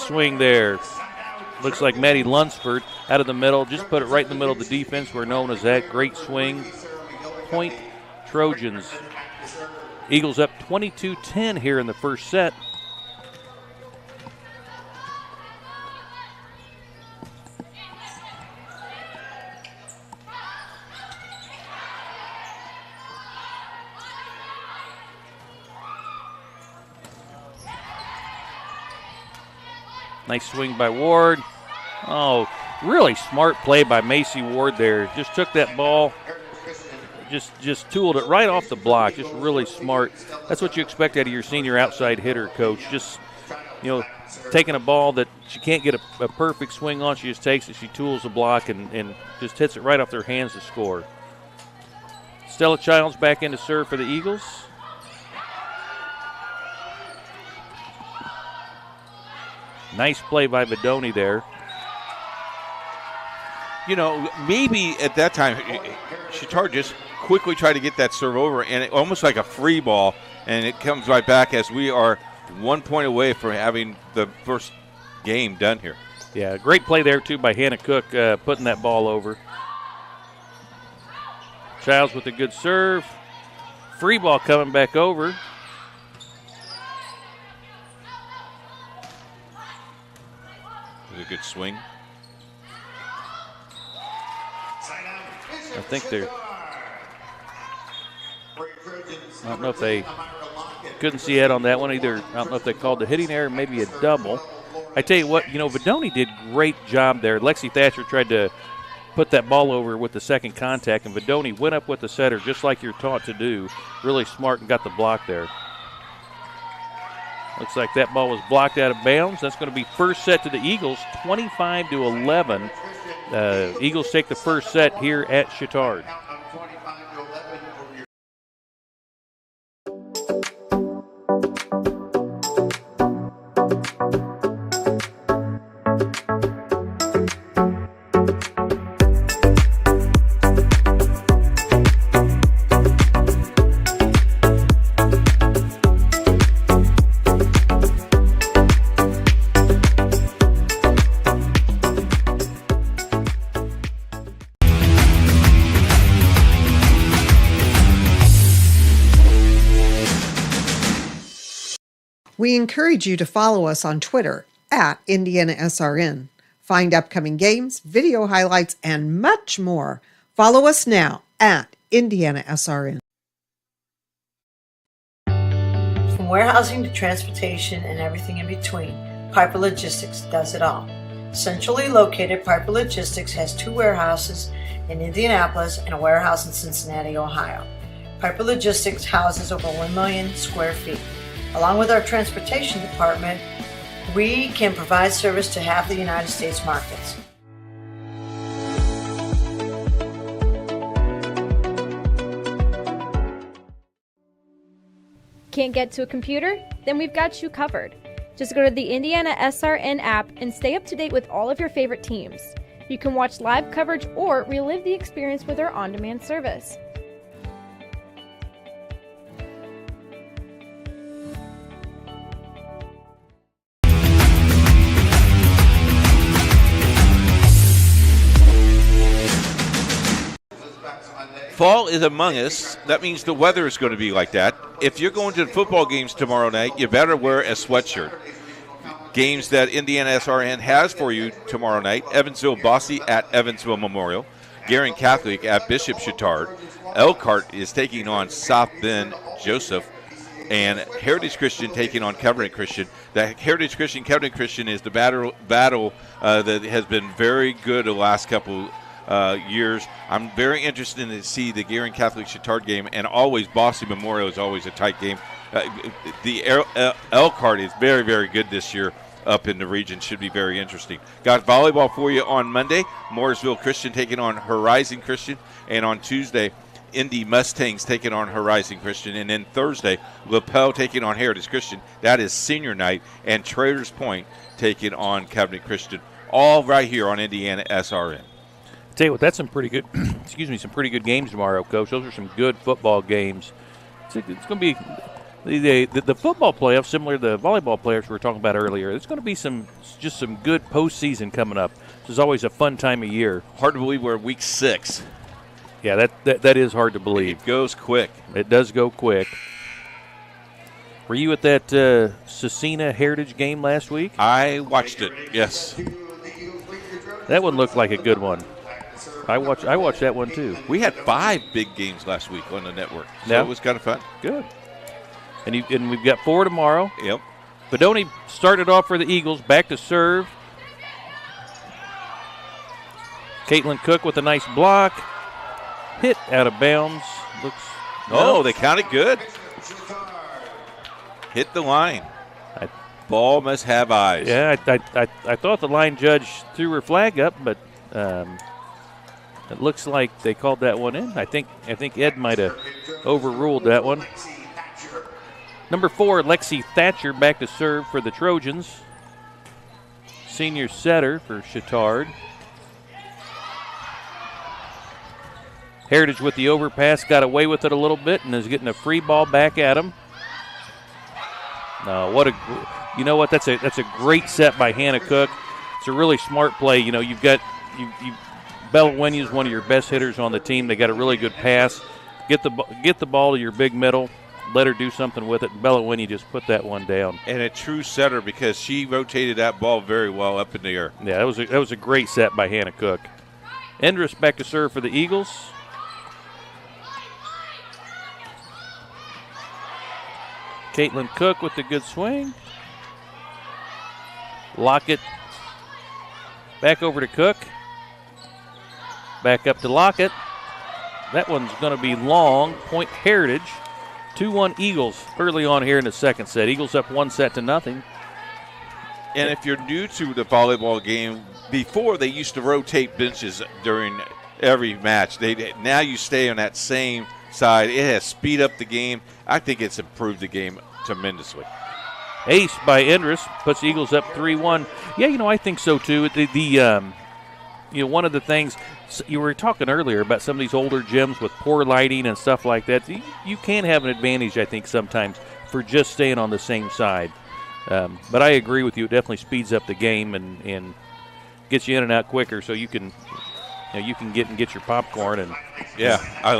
swing there. Looks like Maddie Lunsford out of the middle. Just put it right in the middle of the defense. We're known as that. Great swing. Point Trojans. Eagles up 22-10 here in the first set. Nice swing by Ward. Oh, really smart play by Macy Ward there. Just took that ball, just tooled it right off the block. Just really smart. That's what you expect out of your senior outside hitter, Coach. Just, taking a ball that she can't get a perfect swing on. She just takes it, she tools the block, and just hits it right off their hands to score. Stella Childs back in to serve for the Eagles. Nice play by Vidoni there. Maybe at that time, Chatard just quickly tried to get that serve over, and it, almost like a free ball, and it comes right back as we are 1 point away from having the first game done here. Yeah, great play there, too, by Hannah Cook, putting that ball over. Childs with a good serve. Free ball coming back over. A good swing. I think they're. I don't know if they couldn't see it on that one either. I don't know if they called the hitting error, maybe a double. I tell you what, Vidoni did great job there. Lexi Thatcher tried to put that ball over with the second contact, and Vidoni went up with the setter just like you're taught to do. Really smart and got the block there. Looks like that ball was blocked out of bounds. That's going to be first set to the Eagles, 25-11. Eagles take the first set here at Chatard. We encourage you to follow us on Twitter at IndianaSRN. Find upcoming games, video highlights, and much more. Follow us now at IndianaSRN. From warehousing to transportation and everything in between, Piper Logistics does it all. Centrally located, Piper Logistics has 2 warehouses in Indianapolis and a warehouse in Cincinnati, Ohio. Piper Logistics houses over 1 million square feet. Along with our transportation department, we can provide service to half the United States markets. Can't get to a computer? Then we've got you covered. Just go to the IndianaSRN app and stay up to date with all of your favorite teams. You can watch live coverage or relive the experience with our on-demand service. fall is among us. That means the weather is going to be like that. If you're going to the football games tomorrow night, you better wear a sweatshirt. Games that IndianaSRN has for you tomorrow night: Evansville Bosse at Evansville Memorial, Guerin Catholic at Bishop Chatard, Elkhart is taking on South Bend Joseph, and Heritage Christian taking on Covenant Christian. The Heritage Christian Covenant Christian is the battle that has been very good the last couple years. I'm very interested to see the Guerin Catholic Chatard game, and always Bosse Memorial is always a tight game. The Elkhart is very, very good this year up in the region. Should be very interesting. Got volleyball for you on Monday. Mooresville Christian taking on Horizon Christian, and on Tuesday, Indy Mustangs taking on Horizon Christian, and then Thursday, LaPel taking on Heritage Christian. That is senior night, and Traders Point taking on Covenant Christian. All right here on IndianaSRN. Tell you what, that's some pretty good. Some pretty good games tomorrow, Coach. Those are some good football games. It's going to be the football playoffs, similar to the volleyball players we were talking about earlier. There's going to be some good postseason coming up. This is always a fun time of year. Hard to believe we're week 6. Yeah, that is hard to believe. It goes quick. It does go quick. Were you at that Cecina Heritage game last week? I watched it, yes. That one looked like a good one. I watched that one too. We had 5 big games last week on the network, so it was kind of fun. Good. And we've got 4 tomorrow. Yep. Bedoni started off for the Eagles, back to serve. Caitlin Cook with a nice block. Hit out of bounds. They counted good. Hit the line. Ball must have eyes. Yeah, I thought the line judge threw her flag up, but it looks like they called that one in. I think Ed might have overruled that one. Number 4, Lexi Thatcher back to serve for the Trojans. Senior setter for Chatard. Heritage with the overpass, got away with it a little bit and is getting a free ball back at him. You know what? That's a great set by Hannah Cook. It's a really smart play. You know, you've got Bella Winnie is one of your best hitters on the team. They got a really good pass. Get the ball to your big middle. Let her do something with it. Bella Winnie just put that one down. And a true setter because she rotated that ball very well up in the air. Yeah, that was a great set by Hannah Cook. Endress back to serve for the Eagles. Caitlin Cook with the good swing. Lockett back over to Cook. Back up to Lockett. That one's going to be long. Point Heritage. 2-1 Eagles early on here in the second set. Eagles up 1-0. And if you're new to the volleyball game, before they used to rotate benches during every match. Now you stay on that same side. It has speed up the game. I think it's improved the game tremendously. Ace by Endress puts Eagles up 3-1. Yeah, I think so too. One of the things you were talking earlier about some of these older gyms with poor lighting and stuff like that. You can have an advantage, I think, sometimes for just staying on the same side. But I agree with you. It definitely speeds up the game and gets you in and out quicker, so you can get your popcorn and. Yeah, I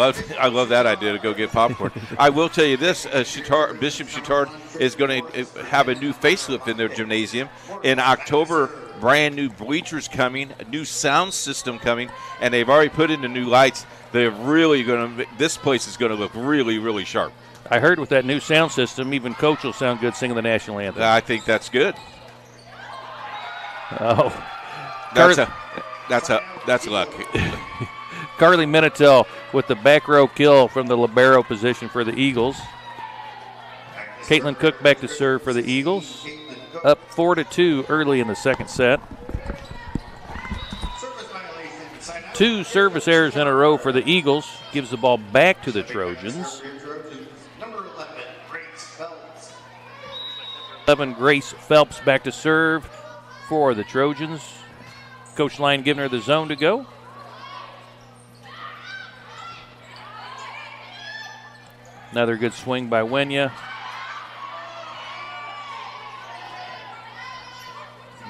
love that idea to go get popcorn. I will tell you this: Bishop Chatard is going to have a new facelift in their gymnasium in October. Brand new bleachers coming, a new sound system coming, and they've already put in the new lights. They're really going to. This place is going to look really, really sharp. I heard with that new sound system, even Coach will sound good singing the national anthem. I think that's good. Oh, that's luck. Carly Minatel with the back row kill from the libero position for the Eagles. Caitlin Cook back to serve for the Eagles. Up 4-2 early in the second set. 2 service errors in a row for the Eagles. Gives the ball back to the Trojans. 11, Grace Phelps back to serve for the Trojans. Coach Line giving her the zone to go. Another good swing by Wenya.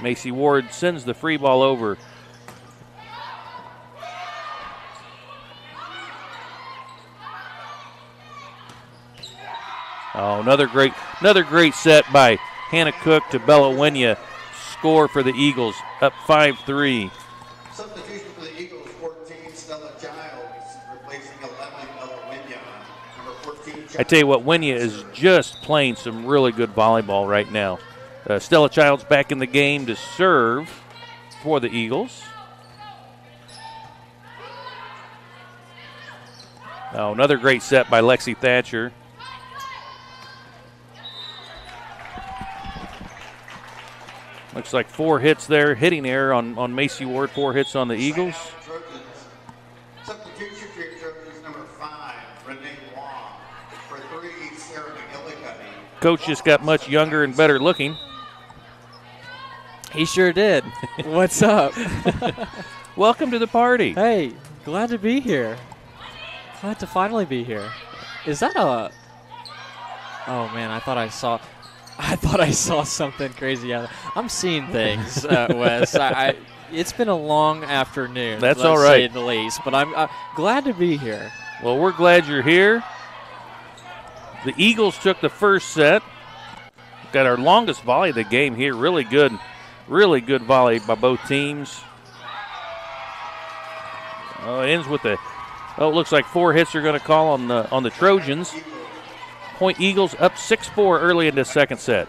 Macy Ward sends the free ball over. Oh, another great set by Hannah Cook to Bella Winya. Score for the Eagles, up 5-3. Substitution for the Eagles, 14, Stella Childs, replacing 11, Bella Winya. Number 14, I tell you what, Winya is just playing some really good volleyball right now. Stella Childs back in the game to serve for the Eagles. Oh, another great set by Lexi Thatcher. Looks like 4 hits there, hitting error on Macy Ward, 4 hits on the Eagles. Substitution for your Trojans, number 5, Renee Wong. For 3, Sarah McGillicuddy. Coach just got much younger and better looking. He sure did. What's up? Welcome to the party. Hey, glad to be here. Glad to finally be here. Is that a... Oh, man, I thought I saw something crazy out there. I'm seeing things, Wes. It's been a long afternoon. That's all right. Say the least, but I'm glad to be here. Well, we're glad you're here. The Eagles took the first set. Got our longest volley of the game here. Really good volley by both teams. Oh, it ends with it looks like 4 hits are going to call on the Trojans. Point Eagles up 6-4 early in the second set.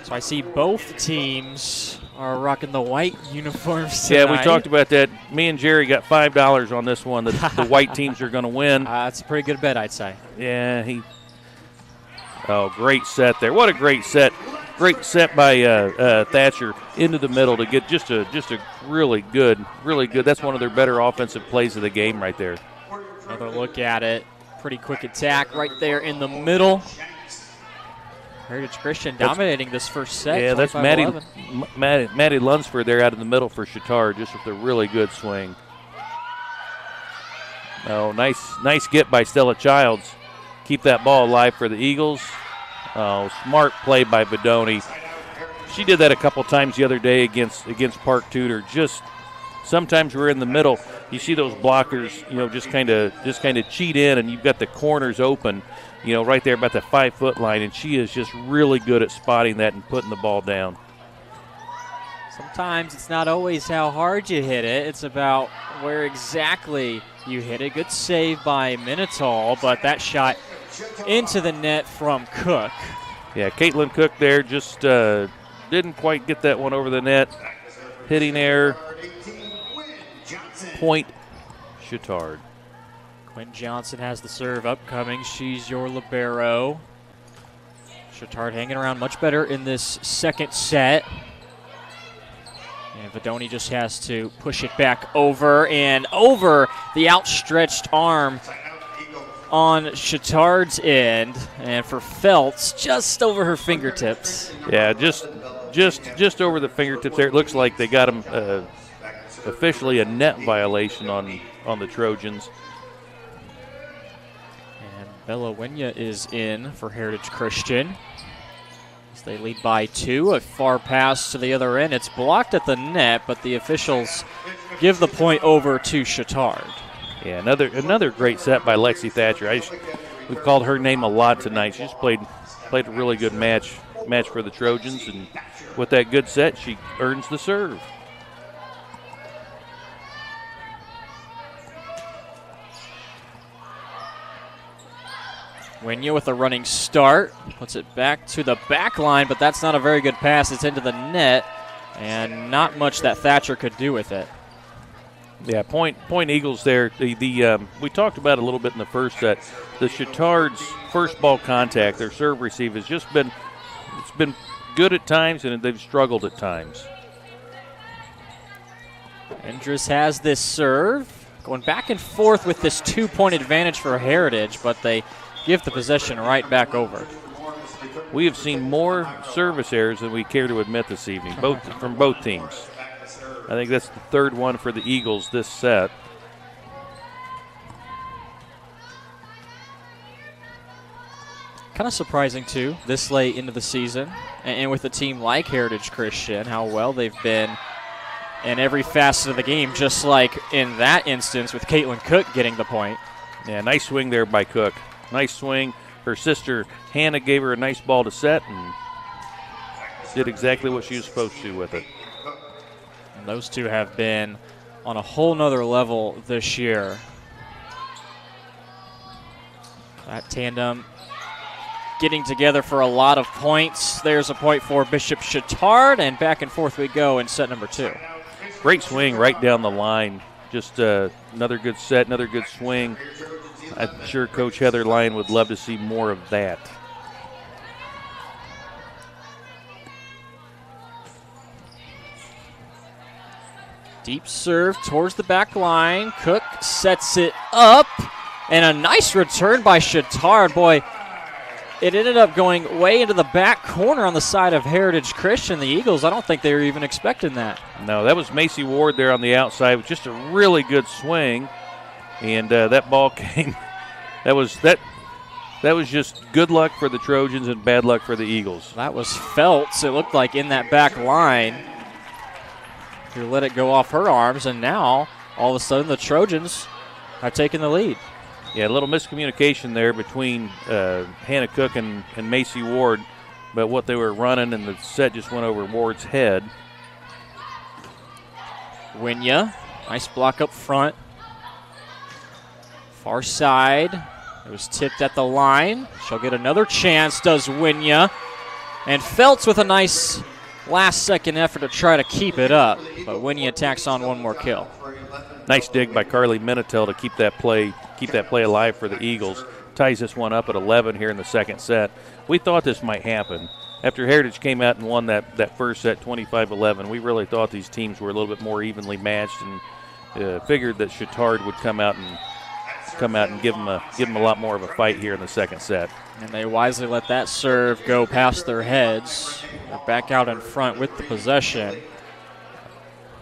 So I see both teams are rocking the white uniforms tonight. Yeah, we talked about that. Me and Jerry got $5 on this one. The white teams are going to win. That's a pretty good bet, I'd say. Yeah, great set there. What a great set. Great set by Thatcher into the middle to get just a really good. That's one of their better offensive plays of the game right there. Another look at it. Pretty quick attack right there in the middle. Heritage Christian dominating this first set. Yeah, that's Maddie Lunsford there out in the middle for Chatard, just with a really good swing. Oh, nice get by Stella Childs. Keep that ball alive for the Eagles. Oh, smart play by Bedoni. She did that a couple times the other day against Park Tudor. Just sometimes we're in the middle. You see those blockers, just kind of cheat in, and you've got the corners open, right there about the 5-foot line, and she is just really good at spotting that and putting the ball down. Sometimes it's not always how hard you hit it. It's about where exactly you hit it. Good save by Minotaur, but that shot into the net from Cook. Yeah, Caitlin Cook there just didn't quite get that one over the net. Hitting error. Point Chatard. Quinn Johnson has the serve upcoming. She's your libero. Chatard hanging around much better in this second set. And Vedoni just has to push it back over and over the outstretched arm on Chatard's end. And for Feltz, just over her fingertips. Yeah, just over the fingertips there. It looks like they got him officially a net violation on the Trojans. And Bella Winya is in for Heritage Christian. As they lead by 2. A far pass to the other end. It's blocked at the net, but the officials give the point over to Chatard. Yeah, another great set by Lexi Thatcher. We've called her name a lot tonight. She just played a really good match for the Trojans, and with that good set, she earns the serve. Winya with a running start, puts it back to the back line, but that's not a very good pass. It's into the net, and not much that Thatcher could do with it. Yeah, point Eagles there. We talked about it a little bit in the first set. The Chatard's first ball contact, their serve receive has just been good at times, and they've struggled at times. Endress has this serve, going back and forth with this 2-point advantage for Heritage, but they give the possession right back over. We have seen more service errors than we care to admit this evening, from both teams. I think that's the third one for the Eagles this set. Kind of surprising, too, this late into the season, and with a team like Heritage Christian, how well they've been in every facet of the game, just like in that instance with Caitlin Cook getting the point. Yeah, nice swing there by Cook. Nice swing. her sister Hannah gave her a nice ball to set and did exactly what she was supposed to with it. And those two have been on a whole nother level this year. That tandem getting together for a lot of points. There's a point for Bishop Chatard, and back and forth we go in set number 2. Great swing right down the line. Just another good set, another good swing. I'm sure Coach Heather Lyon would love to see more of that. Deep serve towards the back line. Cook sets it up, and a nice return by Chatard. Boy, it ended up going way into the back corner on the side of Heritage Christian. The Eagles, I don't think they were even expecting that. No, that was Macy Ward there on the outside with just a really good swing, and that ball came. That was just good luck for the Trojans and bad luck for the Eagles. That was Feltz, it looked like, in that back line. Who let it go off her arms, and now all of a sudden the Trojans have taken the lead. Yeah, a little miscommunication there between Hannah Cook and Macy Ward, but what they were running, and the set just went over Ward's head. Winya, nice block up front. Far side, it was tipped at the line. She'll get another chance, does Winya. And Feltz with a nice last-second effort to try to keep it up, but Winya tacks on one more kill. Nice dig by Carly Minitel to keep that play alive for the Eagles. Ties this one up at 11 here in the second set. We thought this might happen. After Heritage came out and won that first set 25-11, we really thought these teams were a little bit more evenly matched, and figured that Chatard would come out and give them a lot more of a fight here in the second set. And they wisely let that serve go past their heads. They're back out in front with the possession.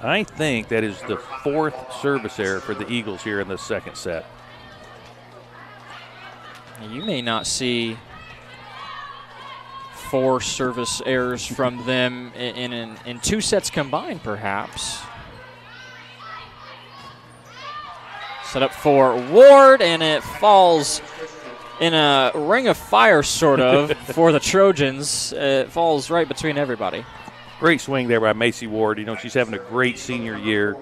I think that is the 4th service error for the Eagles here in the second set. You may not see 4 service errors from them in 2 sets combined, perhaps. Set up for Ward, and it falls in a ring of fire, sort of, for the Trojans. It falls right between everybody. Great swing there by Macy Ward. You know, she's having a great senior year.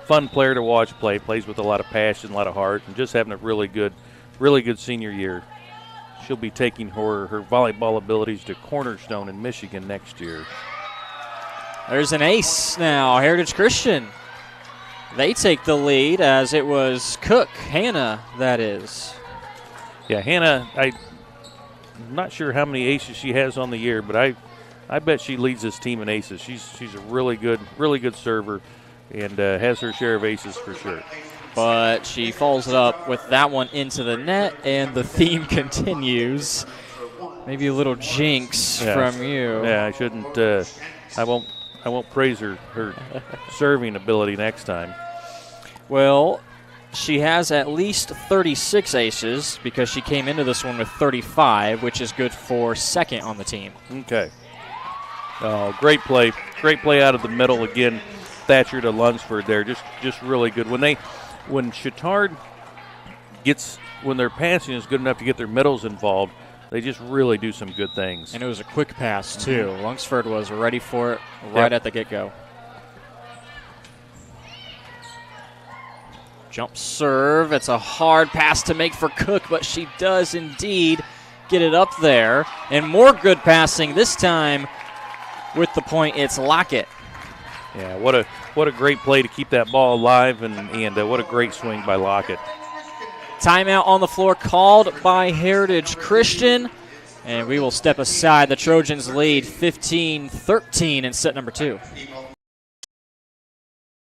Fun player to watch play. Plays with a lot of passion, a lot of heart, and just having a really good senior year. She'll be taking her volleyball abilities to Cornerstone in Michigan next year. There's an ace now, Heritage Christian. They take the lead, as it was Cook, Hannah, that is. Yeah, Hannah, I'm not sure how many aces she has on the year, but I bet she leads this team in aces. She's a really good server, and has her share of aces for sure. But she follows it up with that one into the net, and the theme continues. Maybe a little jinx from you. Yeah, I shouldn't. I won't praise her serving ability next time. Well, she has at least 36 aces because she came into this one with 35, which is good for second on the team. Okay. Oh, great play out of the middle again. Thatcher to Lunsford there, just really good. When Chatard when their passing is good enough to get their middles involved, they just really do some good things. And it was a quick pass, too. Lunsford was ready for it right at the get-go. Jump serve. It's a hard pass to make for Cook, but she does indeed get it up there. And more good passing this time with the point. It's Lockett. Yeah, what a great play to keep that ball alive, and what a great swing by Lockett. Timeout on the floor called by Heritage Christian, and we will step aside. The Trojans lead 15-13 in set number 2.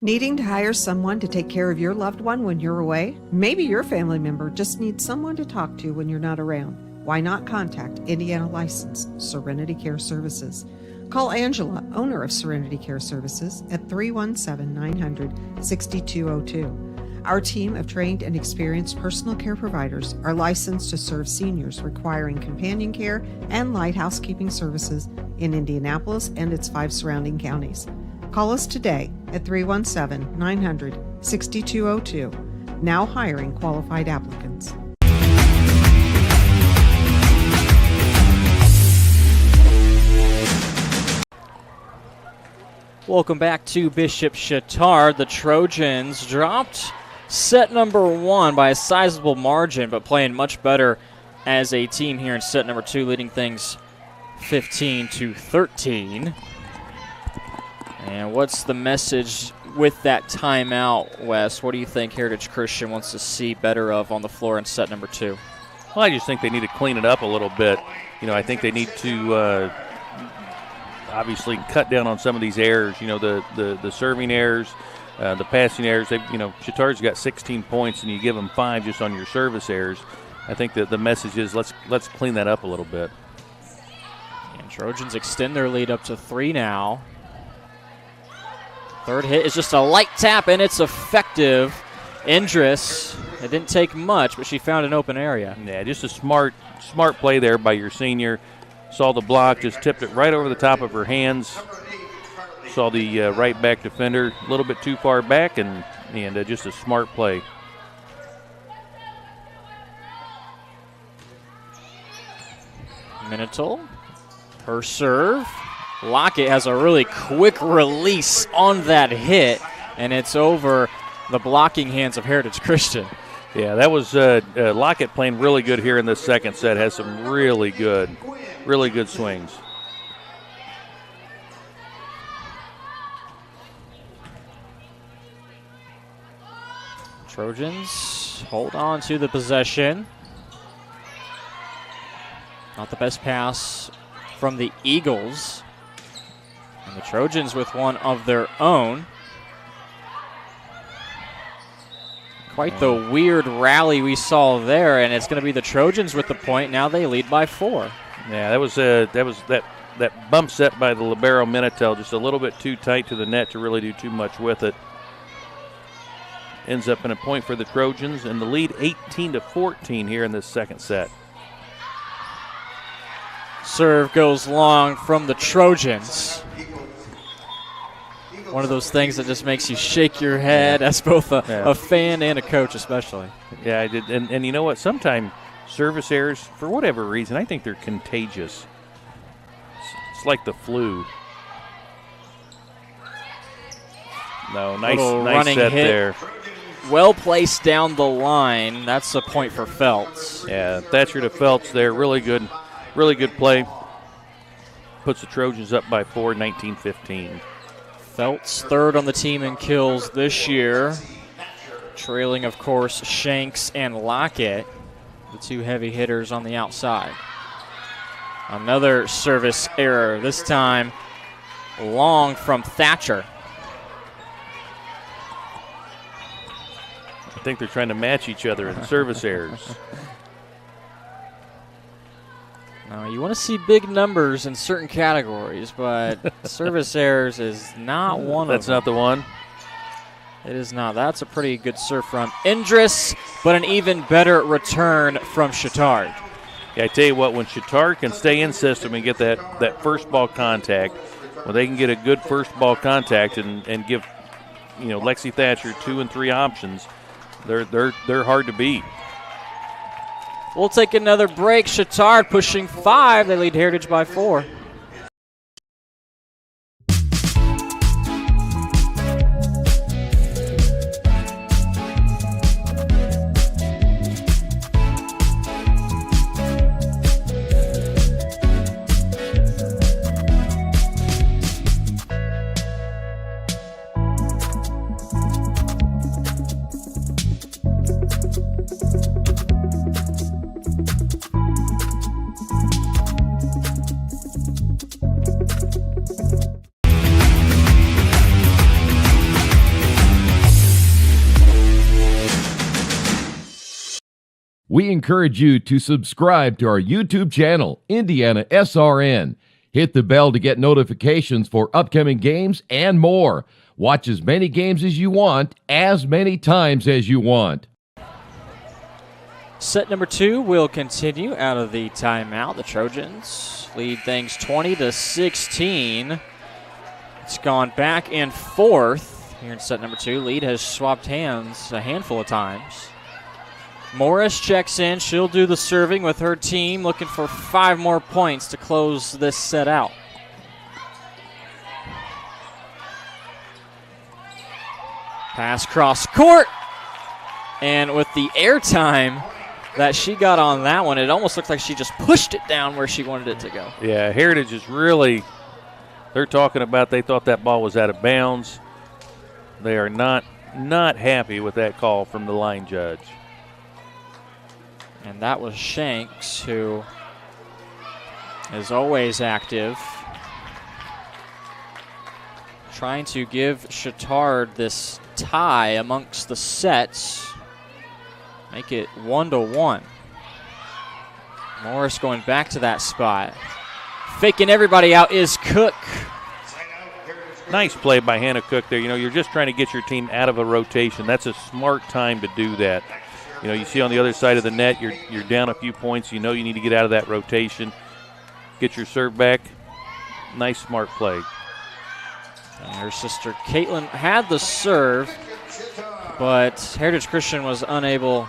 Needing to hire someone to take care of your loved one when you're away? Maybe your family member just needs someone to talk to when you're not around. Why not contact Indiana licensed Serenity Care Services? Call Angela, owner of Serenity Care Services, at 317-900-6202. Our team of trained and experienced personal care providers are licensed to serve seniors requiring companion care and light housekeeping services in Indianapolis and its 5 surrounding counties. Call us today at 317-900-6202. Now hiring qualified applicants. Welcome back to Bishop Chatard. The Trojans dropped set number 1 by a sizable margin, but playing much better as a team here in set number 2, leading things 15-13. And what's the message with that timeout, Wes? What do you think Heritage Christian wants to see better of on the floor in set number 2? Well, I just think they need to clean it up a little bit. I think they need to obviously cut down on some of these errors. The serving errors, the passing errors. Chatard's got 16 points, and you give them 5 just on your service errors. I think that the message is let's clean that up a little bit. And Trojans extend their lead up to 3 now. Third hit is just a light tap, and it's effective. Indris, it didn't take much, but she found an open area. Yeah, just a smart play there by your senior. Saw the block, just tipped it right over the top of her hands. Saw the right back defender a little bit too far back, and just a smart play. Minitel, her serve. Lockett has a really quick release on that hit, and it's over the blocking hands of Heritage Christian. Yeah, that was Lockett playing really good here in this second set. Has some really good swings. Trojans hold on to the possession. Not the best pass from the Eagles. And the Trojans with one of their own. Quite the weird rally we saw there, and it's going to be the Trojans with the point. Now they lead by 4. Yeah, that was that bump set by the libero Minitel, just a little bit too tight to the net to really do too much with it. Ends up in a point for the Trojans, and the lead 18-14 here in this second set. Serve goes long from the Trojans. One of those things that just makes you shake your head as both a fan and a coach especially. Yeah, I did. And you know what? Sometimes service errors, for whatever reason, I think they're contagious. It's like the flu. No, nice set hit. there. Well placed down the line. That's a point for Feltz. Yeah, Thatcher to Feltz there. Really good play. Puts the Trojans up by 4, 19-15. Feltz third on the team in kills this year. Trailing, of course, Shanks and Lockett, the 2 heavy hitters on the outside. Another service error, this time long from Thatcher. I think they're trying to match each other in service errors. You want to see big numbers in certain categories, but service errors is not one of them. That's not the one? It is not. That's a pretty good serve from Indris, but an even better return from Chatard. Yeah, I tell you what, when Chatard can stay in system and get that first ball contact, when they can get a good first ball contact and give Lexi Thatcher 2 and 3 options, they're hard to beat. We'll take another break. Chatard pushing 5. They lead Heritage by 4. We encourage you to subscribe to our YouTube channel, IndianaSRN. Hit the bell to get notifications for upcoming games and more. Watch as many games as you want, as many times as you want. Set number 2 will continue out of the timeout. The Trojans lead things 20-16. It's gone back and forth here in set number 2. Lead has swapped hands a handful of times. Morris checks in. She'll do the serving with her team, looking for 5 more points to close this set out. Pass cross court. And with the airtime that she got on that one, it almost looked like she just pushed it down where she wanted it to go. Yeah, Heritage is really, they're talking about they thought that ball was out of bounds. They are not happy with that call from the line judge. And that was Shanks, who is always active, trying to give Chatard this tie amongst the sets, make it 1-1. Morris going back to that spot. Faking everybody out is Cook. Nice play by Hannah Cook there. You know, you're just trying to get your team out of a rotation. That's a smart time to do that. You know, you see on the other side of the net, you're down a few points. You know you need to get out of that rotation. Get your serve back. Nice, smart play. And her sister Caitlin had the serve, but Heritage Christian was unable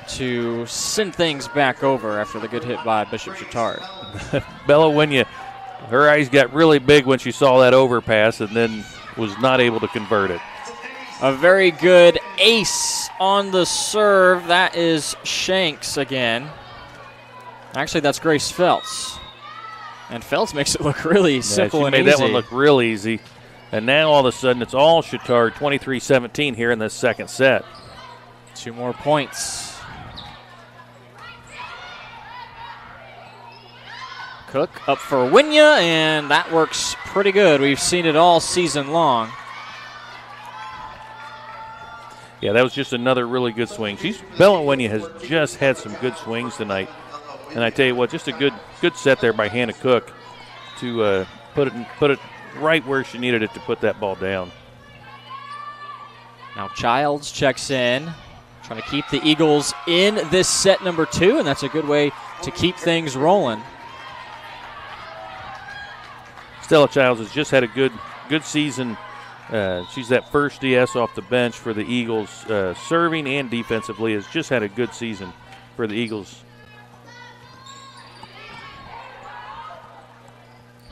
to send things back over after the good hit by Bishop Chatard. Bella Winya, her eyes got really big when she saw that overpass and then was not able to convert it. A very good ace on the serve. That is Shanks again. Actually, that's Grace Feltz. And Feltz makes it look really simple and easy. She made that one look real easy. And now all of a sudden it's all Chatard, 23-17 here in this second set. 2 more points. Cook up for Winya, and that works pretty good. We've seen it all season long. Yeah, that was just another really good swing. Bella Winya has just had some good swings tonight. And I tell you what, just a good set there by Hannah Cook to put it right where she needed it to put that ball down. Now Childs checks in, trying to keep the Eagles in this set number 2, and that's a good way to keep things rolling. Stella Childs has just had a good season. She's that first DS off the bench for the Eagles, serving and defensively, has just had a good season for the Eagles.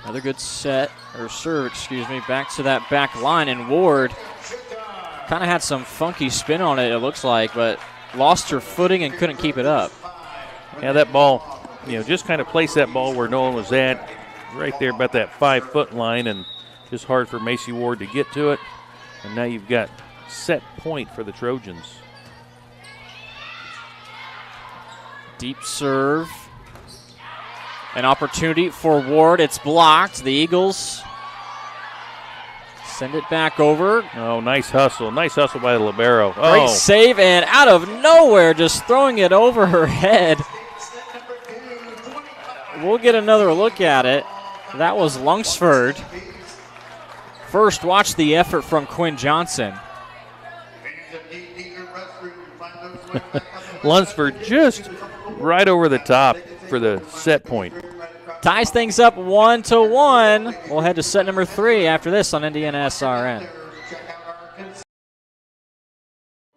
Another good set, or serve, back to that back line, and Ward kind of had some funky spin on it looks like, but lost her footing and couldn't keep it up. Yeah, that ball, just kind of placed that ball where no one was at, right there about that 5-foot line, and just hard for Macy Ward to get to it. And now you've got set point for the Trojans. Deep serve. An opportunity for Ward. It's blocked. The Eagles send it back over. Oh, nice hustle. Nice hustle by the libero. Great save, and out of nowhere, just throwing it over her head. We'll get another look at it. That was Lunsford. First, watch the effort from Quinn Johnson. Lunsford just right over the top for the set point. Ties things up 1-1. We'll head to set number 3 after this on IndianaSRN.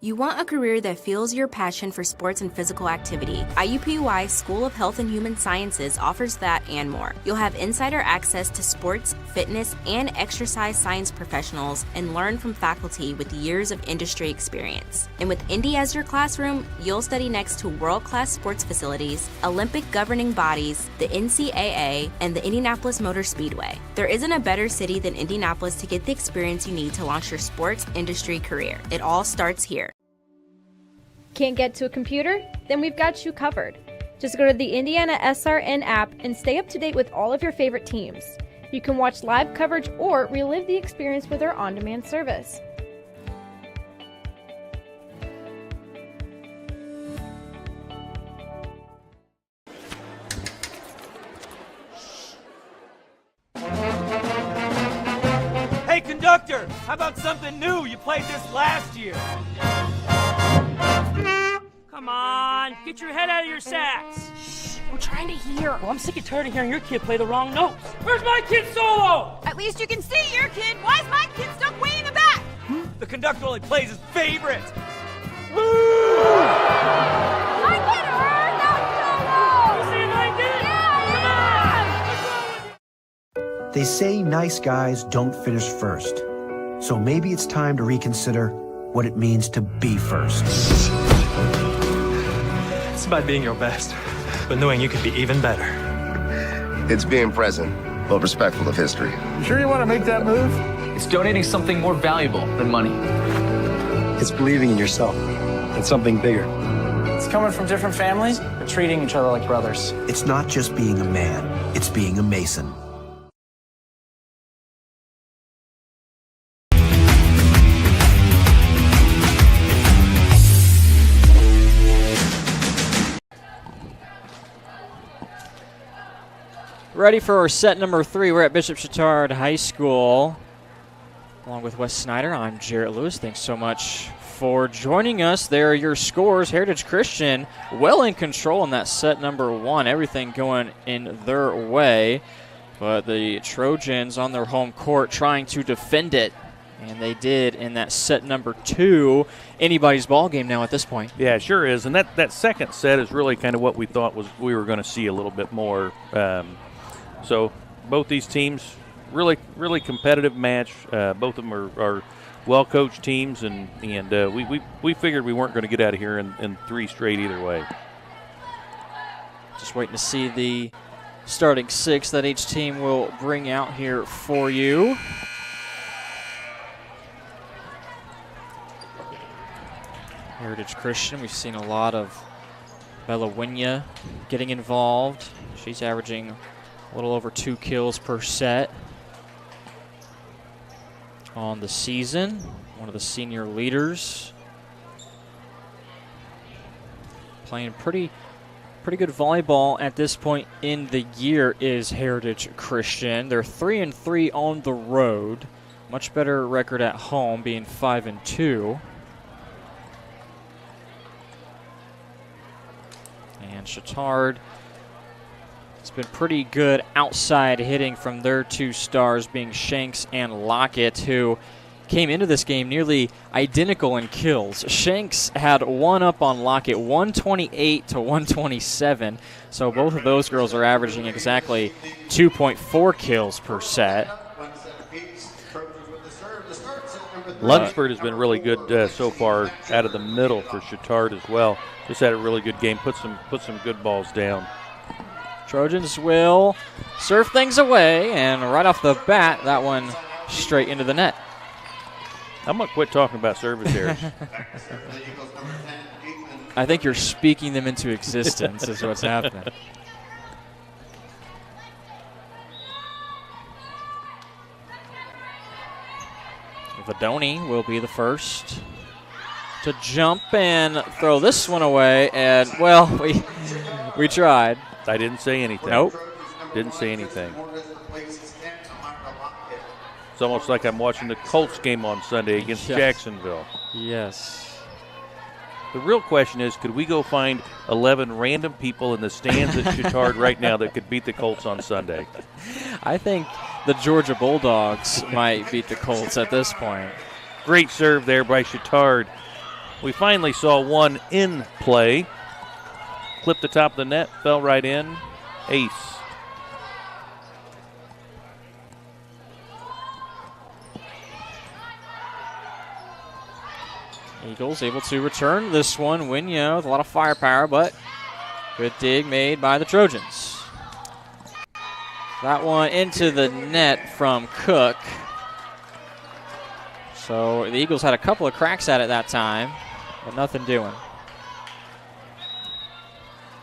You want a career that fuels your passion for sports and physical activity. IUPUI School of Health and Human Sciences offers that and more. You'll have insider access to sports, fitness, and exercise science professionals and learn from faculty with years of industry experience. And with Indy as your classroom, you'll study next to world-class sports facilities, Olympic governing bodies, the NCAA, and the Indianapolis Motor Speedway. There isn't a better city than Indianapolis to get the experience you need to launch your sports industry career. It all starts here. Can't get to a computer? Then we've got you covered. Just go to the IndianaSRN app and stay up to date with all of your favorite teams. You can watch live coverage or relive the experience with our on-demand service. Hey, conductor, how about something new? You played this last year. Come on, get your head out of your sacks. Shh, we're trying to hear. Well, I'm sick and tired of hearing your kid play the wrong notes. Where's my kid's solo? At least you can see your kid. Why is my kid stuck way in the back? The conductor only plays his favorite. I can earn that solo! You see like it? Come on! They say nice guys don't finish first. So maybe it's time to reconsider what it means to be first. It's about being your best, but knowing you could be even better. It's being present, but respectful of history. You sure you want to make that move? It's donating something more valuable than money. It's believing in yourself and something bigger. It's coming from different families, but treating each other like brothers. It's not just being a man, it's being a Mason. Ready for our set number 3. We're at Bishop Chatard High School. Along with Wes Snyder, I'm Jarrett Lewis. Thanks so much for joining us. There are your scores. Heritage Christian well in control in that set number 1. Everything going in their way. But the Trojans on their home court trying to defend it. And they did in that set number 2. Anybody's ball game now at this point. Yeah, it sure is. And that second set is really kind of what we thought we were going to see a little bit more. So both these teams, really, really competitive match. Both of them are well-coached teams, and we figured we weren't going to get out of here in 3 straight either way. Just waiting to see the starting 6 that each team will bring out here for you. Heritage Christian, we've seen a lot of Bella Winya getting involved. She's averaging a little over 2 kills per set on the season. One of the senior leaders. Playing pretty good volleyball at this point in the year is Heritage Christian. They're 3-3 on the road. Much better record at home, being 5-2. And Chatard, it's been pretty good outside hitting from their 2 stars, being Shanks and Lockett, who came into this game nearly identical in kills. Shanks had one up on Lockett, 128 to 127. So both of those girls are averaging exactly 2.4 kills per set. Lunsford has been really good so far out of the middle for Chatard as well. Just had a really good game. Put some good balls down. Trojans will serve things away, and right off the bat, that one straight into the net. I'm going to quit talking about service errors. I think you're speaking them into existence is what's happening. Vadoni will be the first to jump and throw this one away, and, well, we tried. I didn't say anything. Nope. Didn't say anything. It's almost like I'm watching the Colts game on Sunday against Jacksonville. Yes. The real question is, could we go find 11 random people in the stands at Chatard right now that could beat the Colts on Sunday? I think the Georgia Bulldogs might beat the Colts at this point. Great serve there by Chatard. We finally saw one in play. Clipped the top of the net, fell right in. Ace. Eagles able to return this one. Winya with a lot of firepower, but good dig made by the Trojans. That one into the net from Cook. So the Eagles had a couple of cracks at it that time, but nothing doing.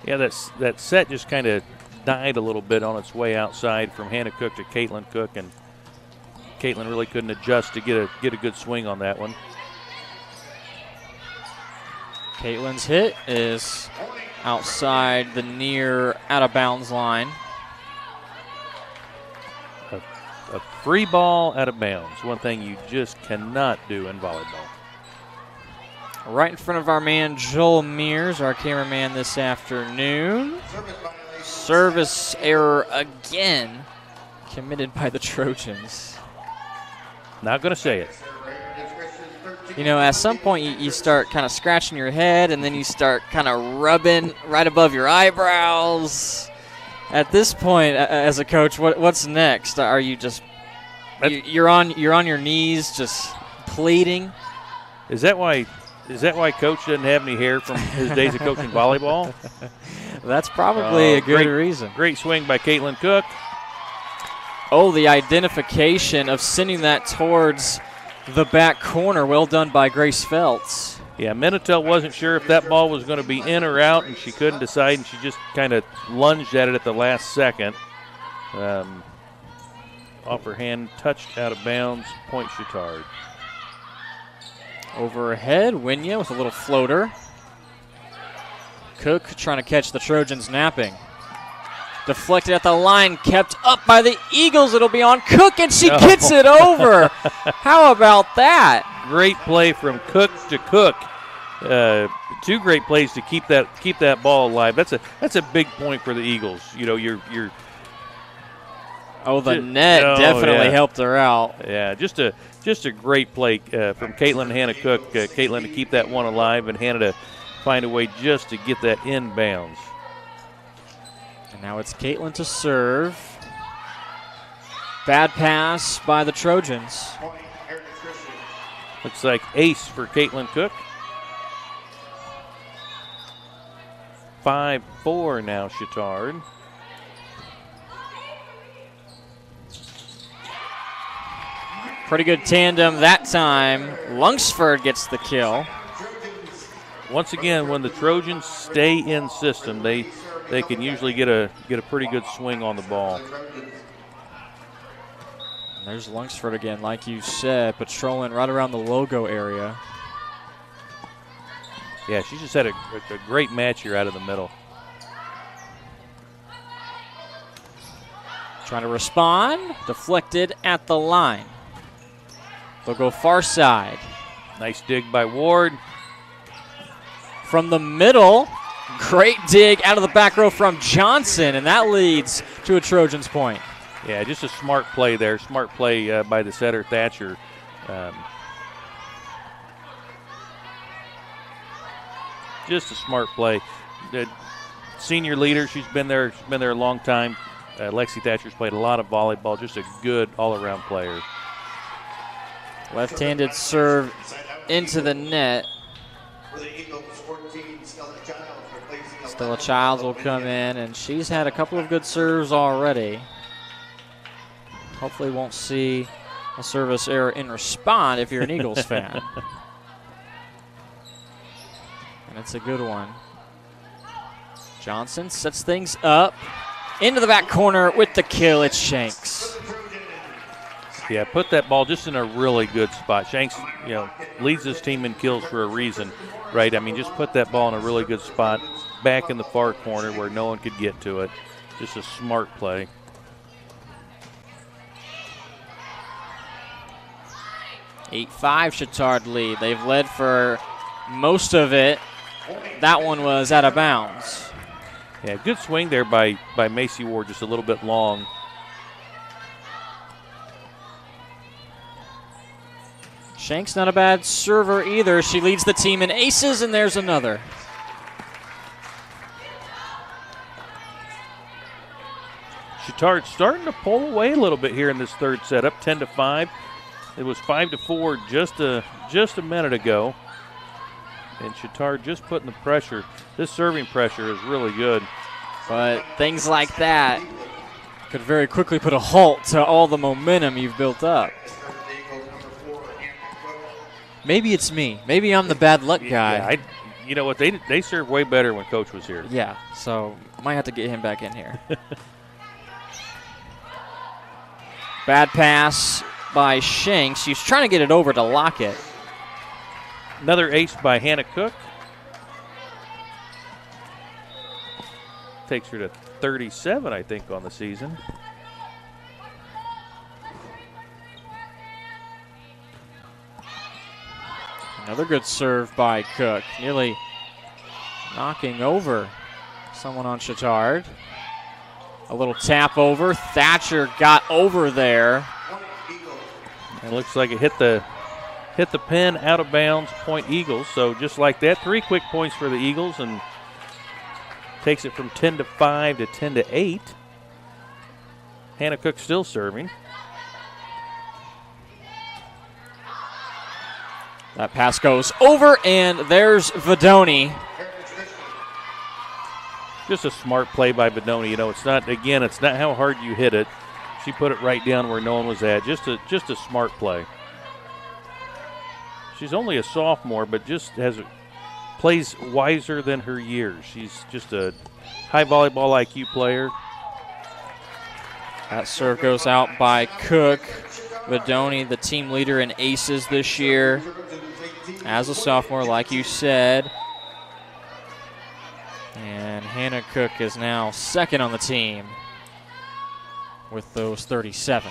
Yeah, that set just kind of died a little bit on its way outside from Hannah Cook to Caitlin Cook, and Caitlin really couldn't adjust to get a good swing on that one. Caitlin's hit is outside the near out-of-bounds line. A free ball out of bounds, one thing you just cannot do in volleyball. Right in front of our man Joel Mears, our cameraman this afternoon. Service error again committed by the Trojans. Not going to say it. You know, at some point you start kind of scratching your head, and then you start kind of rubbing right above your eyebrows. At this point, as a coach, what's next? Are you just you're on your knees just pleading? Is that why Coach doesn't have any hair from his days of coaching volleyball? That's probably a good reason. Great swing by Caitlin Cook. Oh, the identification of sending that towards the back corner. Well done by Grace Feltz. Yeah, Minatel wasn't sure if that ball was going to be in or out, and she couldn't decide, and she just kind of lunged at it at the last second. Off her hand, touched out of bounds, point Chatard. Overhead, Winya with a little floater. Cook trying to catch the Trojans napping. Deflected at the line, kept up by the Eagles. It'll be on Cook, and she gets it over. How about that? Great play from Cook to Cook. Two great plays to keep that ball alive. That's a big point for the Eagles. You know, you're the net definitely helped her out. Yeah, just a great play from Caitlin and Hannah Cook. Caitlin to keep that one alive, and Hannah to find a way just to get that inbounds. And now it's Caitlin to serve. Bad pass by the Trojans. Looks like ace for Caitlin Cook. 5-4 now, Chatard. Pretty good tandem that time. Lungsford gets the kill. Once again, when the Trojans stay in system, they can usually get a pretty good swing on the ball. And there's Lungsford again, like you said, patrolling right around the logo area. Yeah, she just had a great match here out of the middle. Trying to respond. Deflected at the line. They'll go far side. Nice dig by Ward. From the middle, great dig out of the back row from Johnson, and that leads to a Trojans point. Yeah, just a smart play there. Smart play by the setter, Thatcher. Just a smart play. The senior leader, she's been there a long time. Lexi Thatcher's played a lot of volleyball. Just a good all-around player. Left-handed serve into the net. Stella Childs will come in, and she's had a couple of good serves already. Hopefully won't see a service error in respond if you're an Eagles fan. And it's a good one. Johnson sets things up. Into the back corner with the kill. It's Shanks. Yeah, put that ball just in a really good spot. Shanks, leads this team in kills for a reason, right? I mean, just put that ball in a really good spot back in the far corner where no one could get to it. Just a smart play. (8-5) Chatard lead. They've led for most of it. That one was out of bounds. Yeah, good swing there by Macy Ward, just a little bit long. Shanks not a bad server either. She leads the team in aces, and there's another. Chatard starting to pull away a little bit here in this third set, up 10-5. It was 5-4 just a minute ago. And Chatard just putting the pressure. This serving pressure is really good. But things like that could very quickly put a halt to all the momentum you've built up. Maybe it's me. Maybe I'm the bad luck guy. Yeah, you know what? They served way better when Coach was here. Yeah, so might have to get him back in here. Bad pass by Shanks. She's trying to get it over to Lockett. Another ace by Hannah Cook. Takes her to 37, I think, on the season. Another good serve by Cook. Nearly knocking over someone on Chatard. A little tap over. Thatcher got over there. It looks like it hit the pin, out of bounds, point Eagles. So just like that, 3 quick points for the Eagles, and takes it from 10-5 to 10-8. Hannah Cook still serving. That pass goes over, and there's Vidoni. Just a smart play by Vidoni. You know, it's not how hard you hit it. She put it right down where no one was at. Just a smart play. She's only a sophomore, but just plays wiser than her years. She's just a high volleyball IQ player. That serve goes out by Cook. Vidoni, the team leader in aces this year. As a sophomore, like you said. And Hannah Cook is now second on the team with those 37.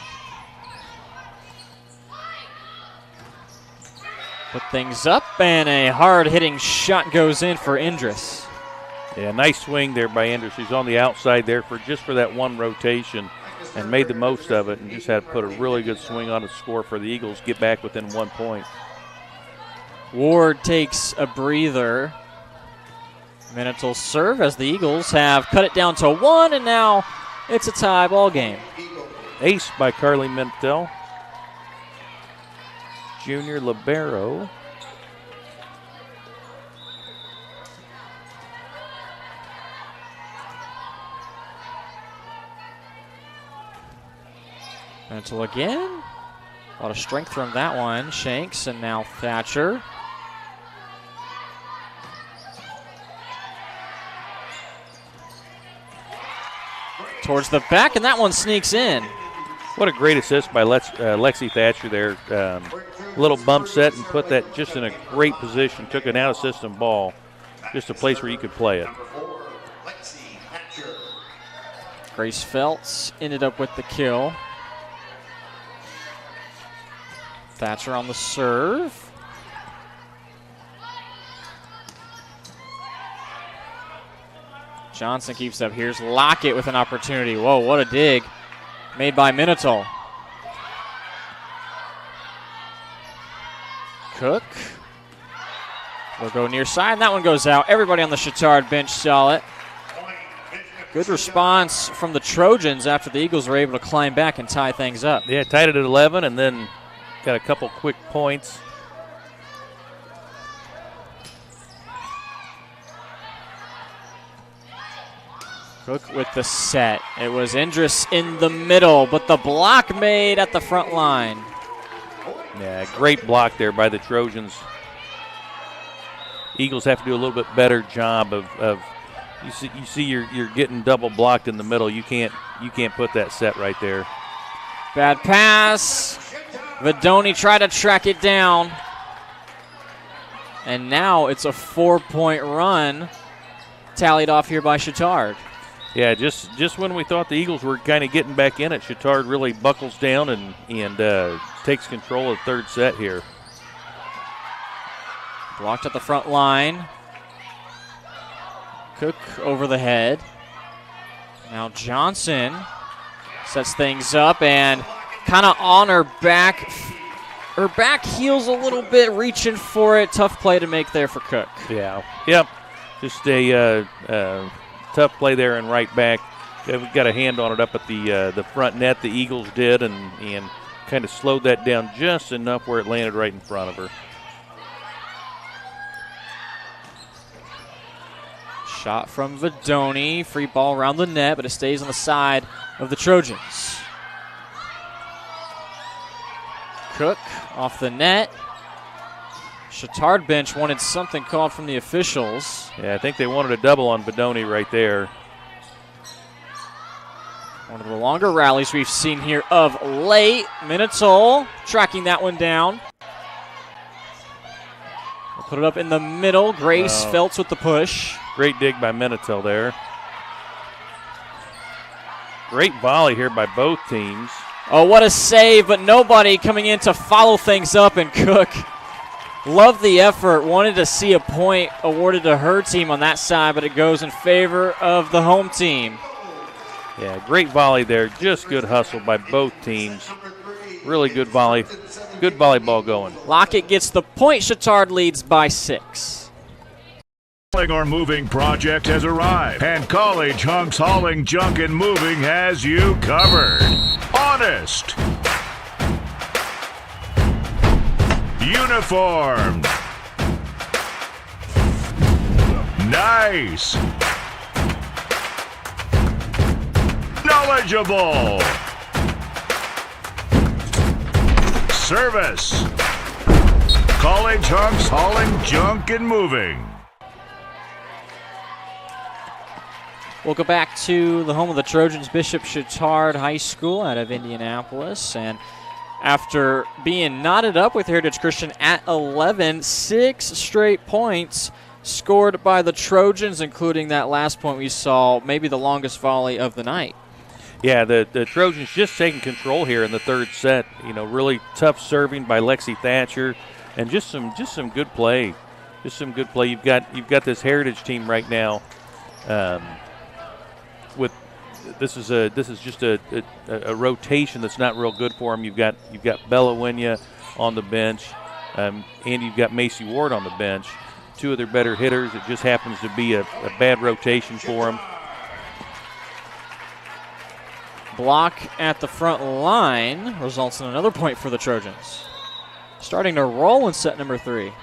Put things up, and a hard-hitting shot goes in for Indris. Yeah, nice swing there by Indris. She's on the outside there for that one rotation and made the most of it and just had to put a really good swing on the score for the Eagles, get back within 1 point. Ward takes a breather. Minute will serve as the Eagles have cut it down to 1, and now it's a tie ball game. Ace by Carly Mintel. Junior libero. Mintel again. A lot of strength from that one. Shanks and now Thatcher. Towards the back, and that one sneaks in. What a great assist by Lexi Thatcher there. Little bump set and put that just in a great position. Took an out-of-system ball. Just a place where you could play it. Grace Feltz ended up with the kill. Thatcher on the serve. Johnson keeps up. Here's Lockett with an opportunity. Whoa, what a dig made by Minatol. Cook will go near side, and that one goes out. Everybody on the Chatard bench saw it. Good response from the Trojans after the Eagles were able to climb back and tie things up. Yeah, tied it at 11 and then got a couple quick points. Cook with the set. It was Indris in the middle, but the block made at the front line. Yeah, great block there by the Trojans. Eagles have to do a little bit better job of you see you're getting double blocked in the middle. You can't put that set right there. Bad pass. Vidoni tried to track it down. And now it's a 4-point run tallied off here by Chatard. Yeah, just when we thought the Eagles were kind of getting back in it, Chatard really buckles down and takes control of the third set here. Blocked at the front line. Cook over the head. Now Johnson sets things up and kind of on her back. Her back heels a little bit, reaching for it. Tough play to make there for Cook. Yeah, yep. Just a tough play there and right back. We got a hand on it up at the front net. The Eagles did and kind of slowed that down just enough where it landed right in front of her. Shot from Vidoni. Free ball around the net, but it stays on the side of the Trojans. Cook off the net. Chatard bench wanted something called from the officials. Yeah, I think they wanted a double on Vidoni right there. One of the longer rallies we've seen here of late. Minatol tracking that one down. We'll put it up in the middle. Grace Feltz with the push. Great dig by Minatol there. Great volley here by both teams. Oh, what a save, but nobody coming in to follow things up, and Cook loved the effort. Wanted to see a point awarded to her team on that side, but it goes in favor of the home team. Yeah, great volley there. Just good hustle by both teams. Really good volley. Good volleyball going. Lockett gets the point. Chatard leads by 6. Hauling or moving project has arrived, and College Hunks Hauling, Junk, and Moving has you covered. Honest. Uniformed. Nice. Knowledgeable. Service. College hunks hauling junk and moving. We'll go back to the home of the Trojans, Bishop Chatard High School out of Indianapolis. And after being knotted up with Heritage Christian at 11, 6 straight points scored by the Trojans, including that last point we saw, maybe the longest volley of the night. Yeah, the Trojans just taking control here in the third set. You know, really tough serving by Lexi Thatcher, and just some good play. Just some good play. You've got this Heritage team right now. This is just a rotation that's not real good for them. You've got Bella Winya on the bench, and you've got Macy Ward on the bench. Two of their better hitters. It just happens to be a bad rotation for them. Block at the front line results in another point for the Trojans. Starting to roll in set number 3.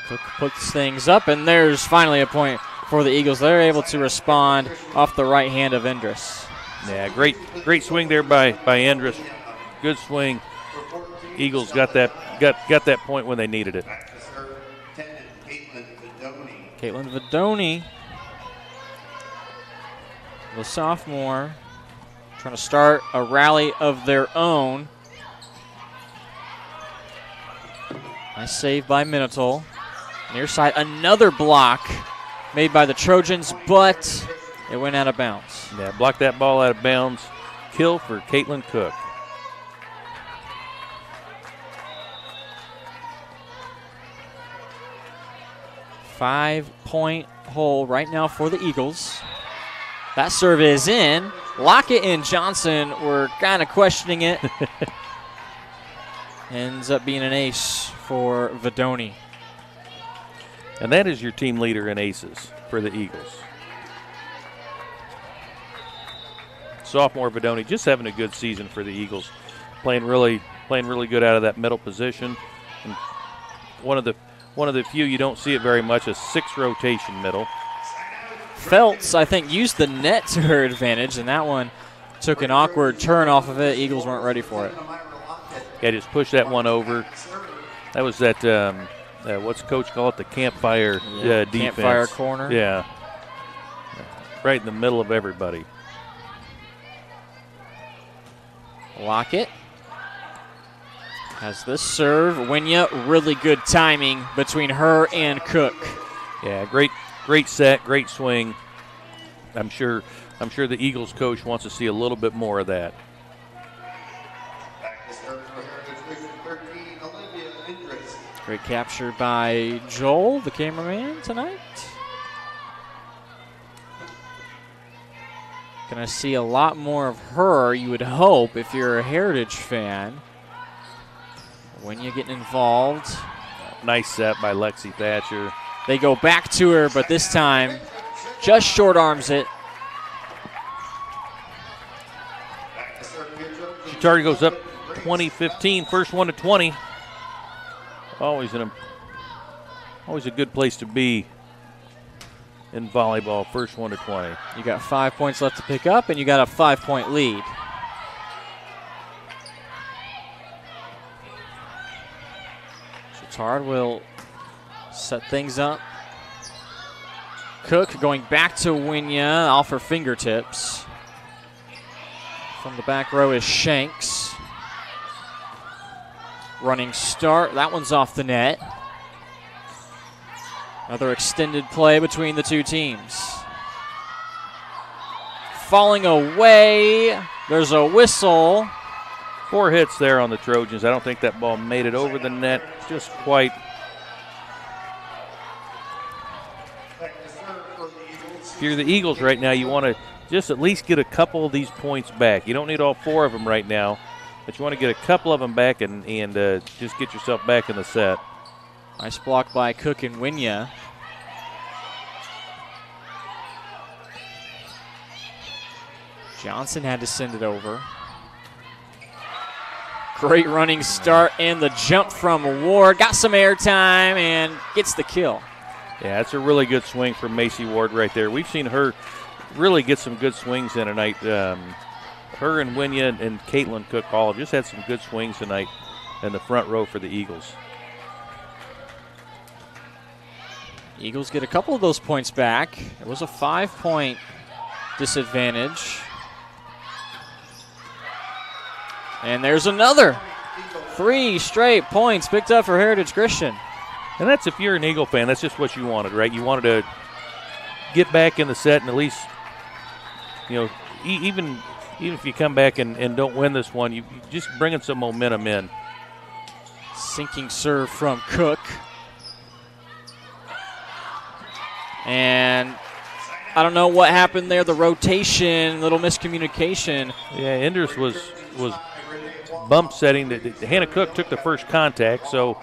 Cook puts things up, and there's finally a point for the Eagles. They're able to respond off the right hand of Endress. Yeah, great swing there by Endress. Good swing. Eagles got that point when they needed it. Caitlin Vidoni, the sophomore, trying to start a rally of their own. Nice save by Minotal. Near side, another block made by the Trojans, but it went out of bounds. Yeah, blocked that ball out of bounds. Kill for Caitlin Cook. Five-point hole right now for the Eagles. That serve is in. Lockett and Johnson were kind of questioning it. Ends up being an ace for Vidoni. And that is your team leader in aces for the Eagles. Sophomore Vidoni just having a good season for the Eagles. Playing really good out of that middle position. And one of the few you don't see it very much, a 6 rotation middle. Feltz, I think, used the net to her advantage, and that one took an awkward turn off of it. Eagles weren't ready for it. Yeah, just pushed that one over. That was that, what's Coach call it, the campfire defense. Campfire corner. Yeah. Right in the middle of everybody. Lockett has this serve. Winya, really good timing between her and Cook. Yeah, great set, great swing. I'm sure the Eagles coach wants to see a little bit more of that. Great capture by Joel, the cameraman, tonight. Gonna see a lot more of her, you would hope, if you're a Heritage fan. When you're getting involved. Nice set by Lexi Thatcher. They go back to her, but this time just short arms it. Chatard goes up 20-15, first one to 20. Always a good place to be in volleyball, first one to 20. You got 5 points left to pick up, and you got a 5-point lead. Chatard will set things up. Cook going back to Winya off her fingertips. From the back row is Shanks. Running start. That one's off the net. Another extended play between the two teams. Falling away. There's a whistle. 4 hits there on the Trojans. I don't think that ball made it over the net just quite. If you're the Eagles right now, you want to just at least get a couple of these points back. You don't need all 4 of them right now, but you want to get a couple of them back and just get yourself back in the set. Nice block by Cook and Winya. Johnson had to send it over. Great running start and the jump from Ward. Got some airtime and gets the kill. Yeah, that's a really good swing from Macy Ward right there. We've seen her really get some good swings in tonight. Her and Winya and Caitlin Cook all just had some good swings tonight in the front row for the Eagles. Eagles get a couple of those points back. It was a 5-point disadvantage. And there's another 3 straight points picked up for Heritage Christian. And that's, if you're an Eagle fan, that's just what you wanted, right? You wanted to get back in the set and at least, even if you come back and don't win this one, you just bringing some momentum in. Sinking serve from Cook. And I don't know what happened there. The rotation, little miscommunication. Yeah, Enders was bump setting. Hannah Cook took the first contact, so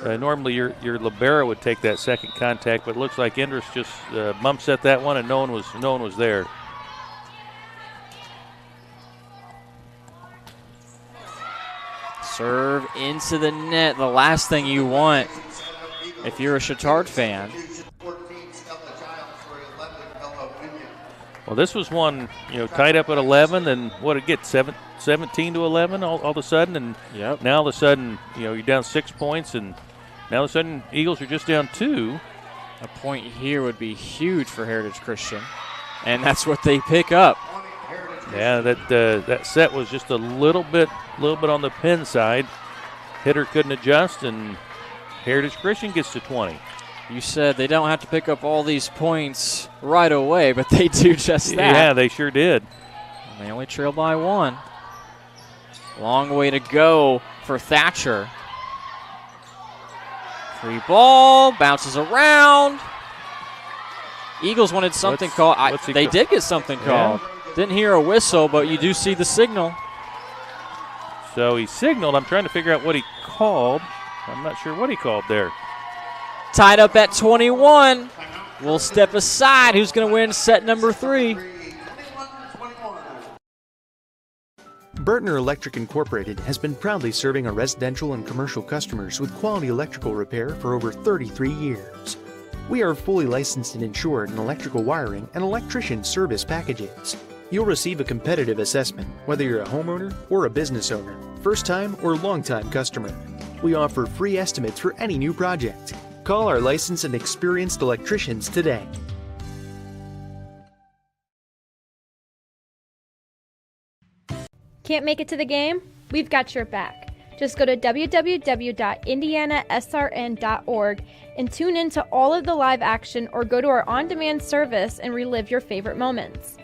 normally your libero would take that second contact, but it looks like Enders just bump set that one, and no one was there. Serve into the net, the last thing you want if you're a Chatard fan. Well, this was one, tied up at 11, and what did it get, 17 to 11 all of a sudden, and now all of a sudden, you're down 6 points, and now all of a sudden Eagles are just down 2. A point here would be huge for Heritage Christian, and that's what they pick up. Yeah, that set was just a little bit on the pin side. Hitter couldn't adjust, and Heritage Christian gets to 20. You said they don't have to pick up all these points right away, but they do just that. Yeah, they sure did. And they only trail by 1. Long way to go for Thatcher. Free ball, bounces around. Eagles wanted something called. They did get something called. Didn't hear a whistle, but you do see the signal. So he signaled. I'm trying to figure out what he called. I'm not sure what he called there. Tied up at 21. We'll step aside. Who's going to win set number 3? Burtner Electric Incorporated has been proudly serving our residential and commercial customers with quality electrical repair for over 33 years. We are fully licensed and insured in electrical wiring and electrician service packages. You'll receive a competitive assessment, whether you're a homeowner or a business owner, first-time or long-time customer. We offer free estimates for any new project. Call our licensed and experienced electricians today. Can't make it to the game? We've got your back. Just go to www.IndianaSRN.org and tune in to all of the live action, or go to our on-demand service and relive your favorite moments.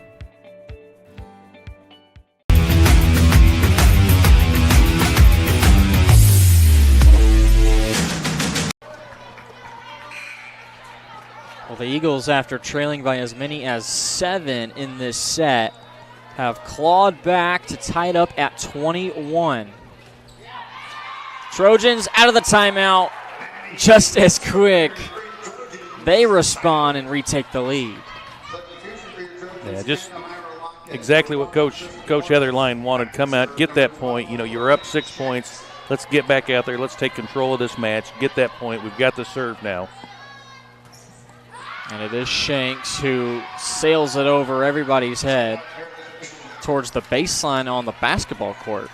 Well, the Eagles, after trailing by as many as 7 in this set, have clawed back to tie it up at 21. Trojans out of the timeout just as quick. They respond and retake the lead. Yeah, just exactly what Coach Heatherline wanted. Come out, get that point. You're up 6 points. Let's get back out there. Let's take control of this match. Get that point. We've got the serve now. And it is Shanks who sails it over everybody's head towards the baseline on the basketball court.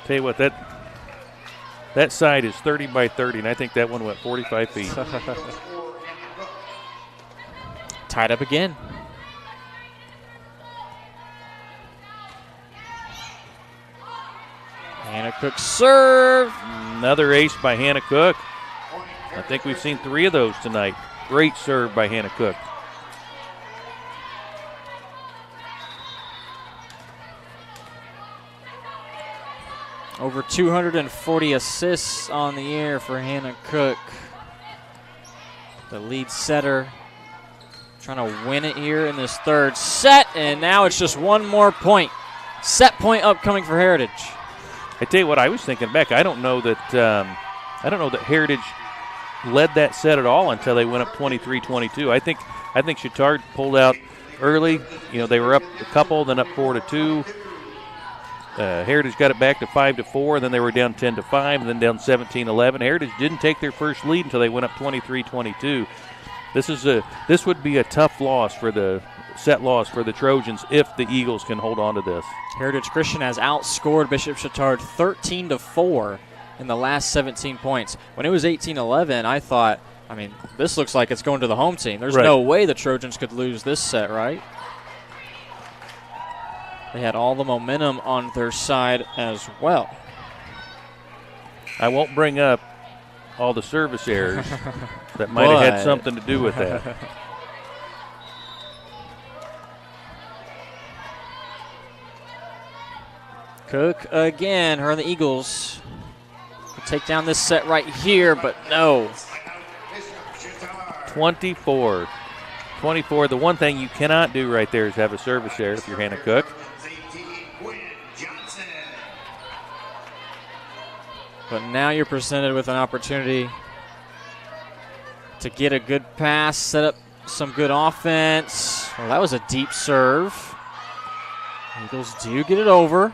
Tell you what, that side is 30 by 30, and I think that one went 45 feet. Tied up again. Hannah Cook serve. Another ace by Hannah Cook. I think we've seen 3 of those tonight. Great serve by Hannah Cook. Over 240 assists on the year for Hannah Cook. The lead setter trying to win it here in this third set, and now it's just one more point. Set point upcoming for Heritage. I tell you what, I was thinking back. I don't know that Heritage led that set at all until they went up 23-22. I think Chatard pulled out early. They were up a couple, then up 4-2. Heritage got it back to 5-4, and then they were down 10-5, and then down 17-11. Heritage didn't take their first lead until they went up 23-22. This would be a tough loss for the Trojans if the Eagles can hold on to this. Heritage Christian has outscored Bishop Chatard 13-4 in the last 17 points. When it was 18-11, I thought, this looks like it's going to the home team. There's no way the Trojans could lose this set, right? They had all the momentum on their side as well. I won't bring up all the service errors that might have had something to do with that. Cook again, her and the Eagles take down this set right here, but no. 24. The one thing you cannot do right there is have a service error if you're Hannah Cook. But now you're presented with an opportunity to get a good pass, set up some good offense. Well, that was a deep serve. Eagles do get it over.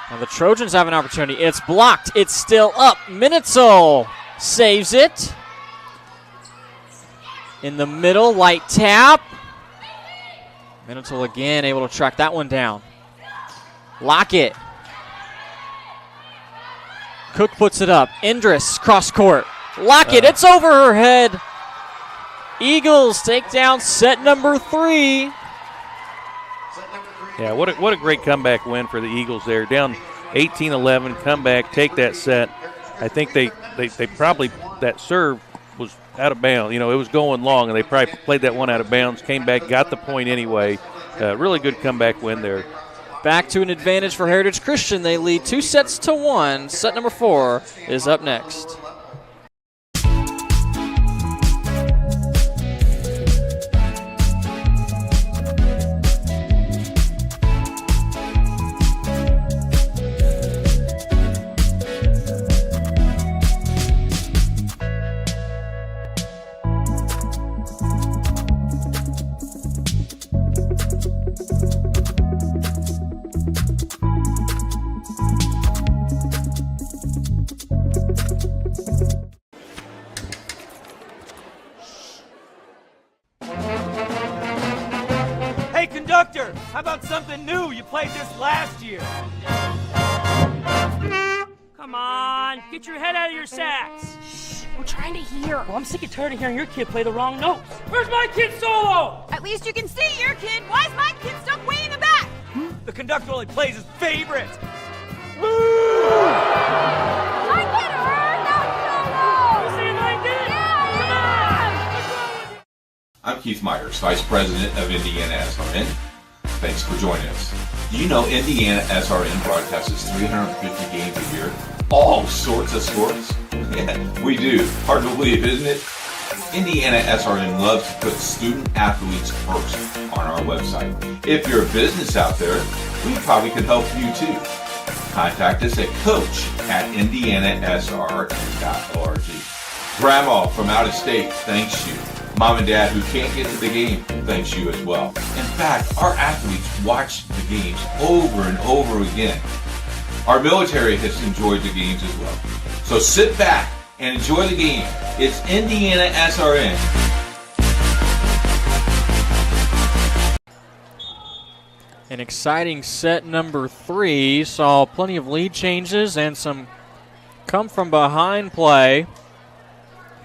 Now the Trojans have an opportunity. It's blocked. It's still up. Minitzel saves it. In the middle, light tap. Minitzel again able to track that one down. Lockett. Cook puts it up. Indris cross court. Lockett, it's over her head. Eagles take down set number 3. Yeah, what a great comeback win for the Eagles there. Down 18-11, come back, take that set. I think they probably, that serve was out of bounds. It was going long, and they probably played that one out of bounds, came back, got the point anyway. Really good comeback win there. Back to an advantage for Heritage Christian. They lead 2-1. Set number 4 is up next. Conductor, how about something new? You played this last year. Come on, get your head out of your sacks. Shh, we're trying to hear. Well, I'm sick and tired of hearing your kid play the wrong notes. Where's my kid solo? At least you can see your kid. Why is my kid stuck way in the back? The conductor only plays his favorite. I get her, not solo. You see like this? I'm Keith Myers, Vice President of IndianaSRN. Thanks for joining us. Do you know IndianaSRN broadcasts 350 games a year? All sorts of sports? Yeah, we do. Hard to believe, isn't it? IndianaSRN loves to put student athletes first on our website. If you're a business out there, we probably could help you too. Contact us at coach@indianasrn.org. Grandma from out of state thanks you. Mom and Dad who can't get to the game thanks you as well. In fact, our athletes watch the games over and over again. Our military has enjoyed the games as well. So sit back and enjoy the game. It's IndianaSRN. An exciting set number 3. Saw plenty of lead changes and some come from behind play.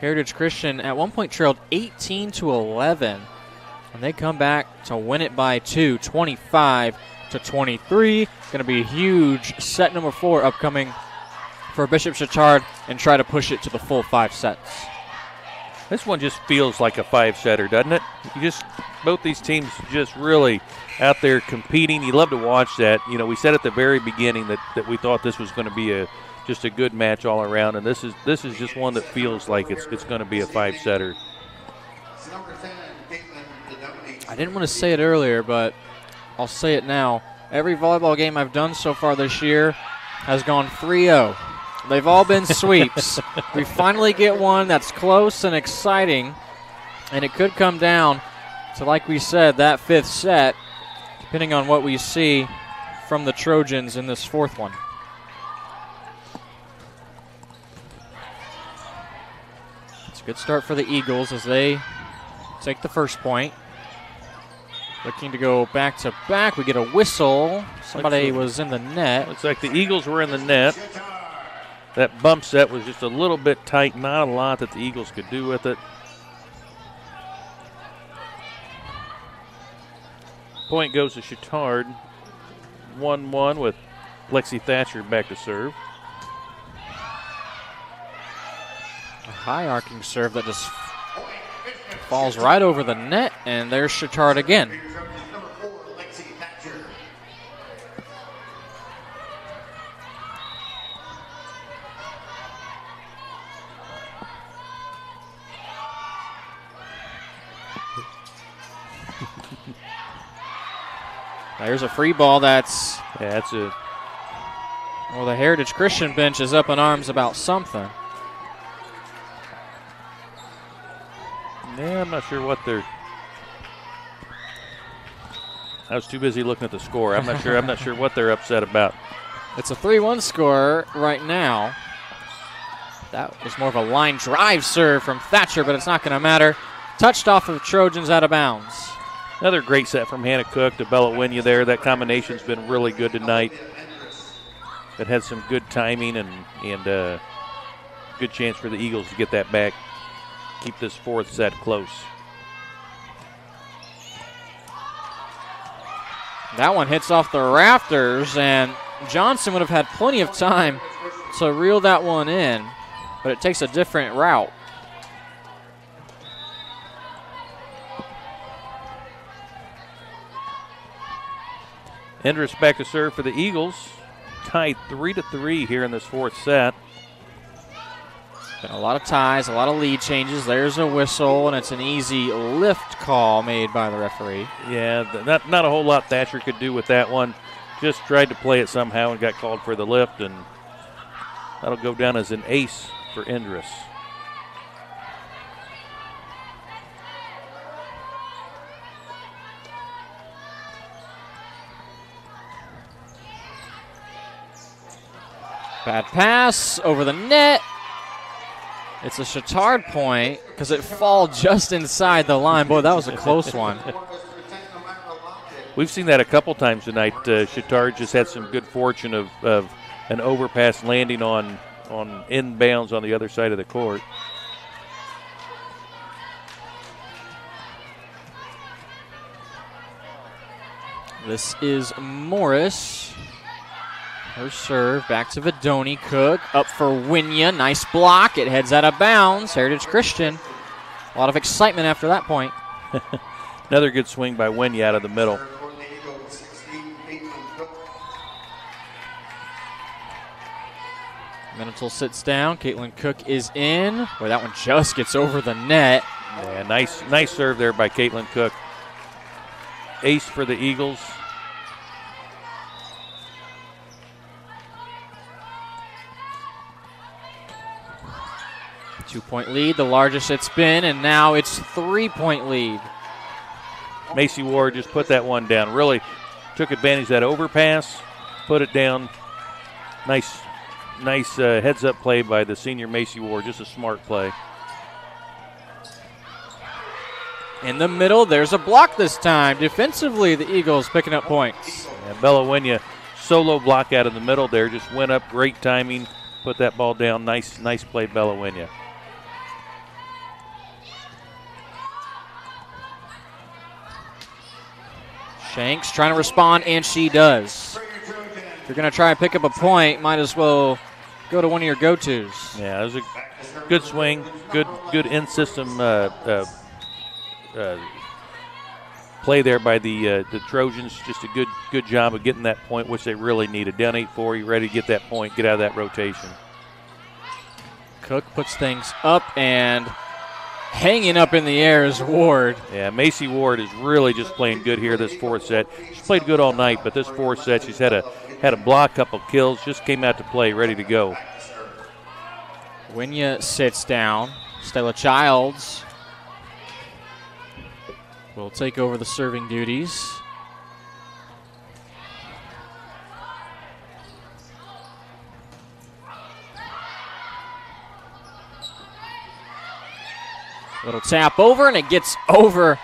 Heritage Christian at one point trailed 18-11, and they come back to win it by 2, 25-23. Going to be a huge set number 4 upcoming for Bishop Chatard and try to push it to the full 5 sets. This one just feels like a 5-setter, doesn't it? Both these teams just really out there competing. You love to watch that. We said at the very beginning that we thought this was going to be just a good match all around, and this is just one that feels like it's going to be a 5-setter. I didn't want to say it earlier, but I'll say it now. Every volleyball game I've done so far this year has gone 3-0. They've all been sweeps. We finally get one that's close and exciting, and it could come down So like we said, that fifth set, depending on what we see from the Trojans in this fourth one. It's a good start for the Eagles as they take the first point. Looking to go back to back. We get a whistle. Somebody was in the net. Looks like the Eagles were in the net. That bump set was just a little bit tight. Not a lot that the Eagles could do with it. Point goes to Chatard. 1-1 with Lexi Thatcher back to serve. A high arcing serve that just falls right over the net, and there's Chatard again. There's a free ball that's... Yeah, that's it. Well, the Heritage Christian bench is up in arms about something. Yeah, I'm not sure what they're... I was too busy looking at the score. I'm not sure what they're upset about. It's a 3-1 score right now. That was more of a line drive serve from Thatcher, but it's not going to matter. Touched off of the Trojans out of bounds. Another great set from Hannah Cook to Bella Winya there. That combination's been really good tonight. It had some good timing and good chance for the Eagles to get that back. Keep this fourth set close. That one hits off the rafters, and Johnson would have had plenty of time to reel that one in, but it takes a different route. Endress back to serve for the Eagles. Tied 3-3 here in this fourth set. Been a lot of ties, a lot of lead changes. There's a whistle, and it's an easy lift call made by the referee. Yeah, not a whole lot Thatcher could do with that one. Just tried to play it somehow and got called for the lift, and that'll go down as an ace for Endress. Bad pass over the net. It's a Chatard point because it fall just inside the line. Boy, that was a close one. We've seen that a couple times tonight. Chatard just had some good fortune of an overpass landing on inbounds on the other side of the court. This is Morris. Her serve back to Vidoni. Cook up for Winya. Nice block. It heads out of bounds. Heritage Christian. A lot of excitement after that point. Another good swing by Winya out of the middle. Menital sits down. Caitlin Cook is in. Boy, that one just gets over the net. Yeah, nice serve there by Caitlin Cook. Ace for the Eagles. Two-point lead, the largest it's been, and now it's 3-point lead. Macy Ward just put that one down. Really took advantage of that overpass, put it down. Nice heads-up play by the senior Macy Ward. Just a smart play. In the middle, there's a block this time. Defensively, the Eagles picking up points. And Bella Winya, solo block out of the middle there. Just went up, great timing, put that ball down. Nice play, Bella Winya. Shanks trying to respond, and she does. If you're going to try and pick up a point, might as well go to one of your go-tos. Yeah, it was a good swing, good in-system play there by the Trojans. Just a good job of getting that point, which they really needed. Down 8-4, you ready to get that point, get out of that rotation. Cook puts things up, and hanging up in the air is Ward. Yeah, Macy Ward is really just playing good here this fourth set. She's played good all night, but this fourth set she's had a block, couple kills, just came out to play, ready to go. Winya sits down. Stella Childs will take over the serving duties. Little tap over, and it gets over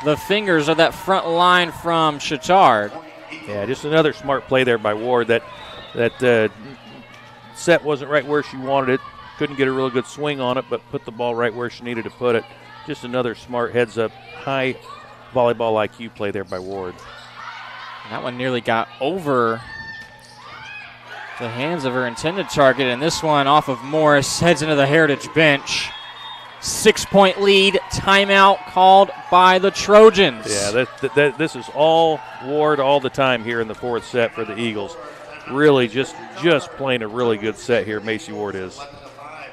the fingers of that front line from Chatard. Yeah, just another smart play there by Ward. That set wasn't right where she wanted it. Couldn't get a real good swing on it, but put the ball right where she needed to put it. Just another smart heads-up, high volleyball IQ play there by Ward. And that one nearly got over the hands of her intended target, and this one off of Morris heads into the Heritage bench. 6-point lead, timeout called by the Trojans. Yeah, this is all Ward all the time here in the fourth set for the Eagles. Really just playing a really good set here, Macy Ward is.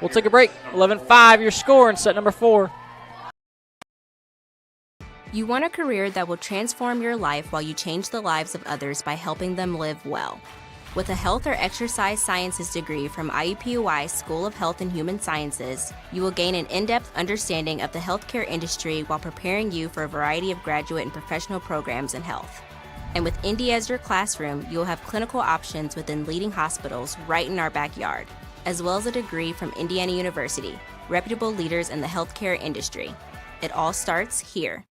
We'll take a break. 11-5, your score in set number 4. You want a career that will transform your life while you change the lives of others by helping them live well. With a health or exercise sciences degree from IUPUI School of Health and Human Sciences, you will gain an in-depth understanding of the healthcare industry while preparing you for a variety of graduate and professional programs in health. And with Indy as your classroom, you will have clinical options within leading hospitals right in our backyard, as well as a degree from Indiana University, reputable leaders in the healthcare industry. It all starts here.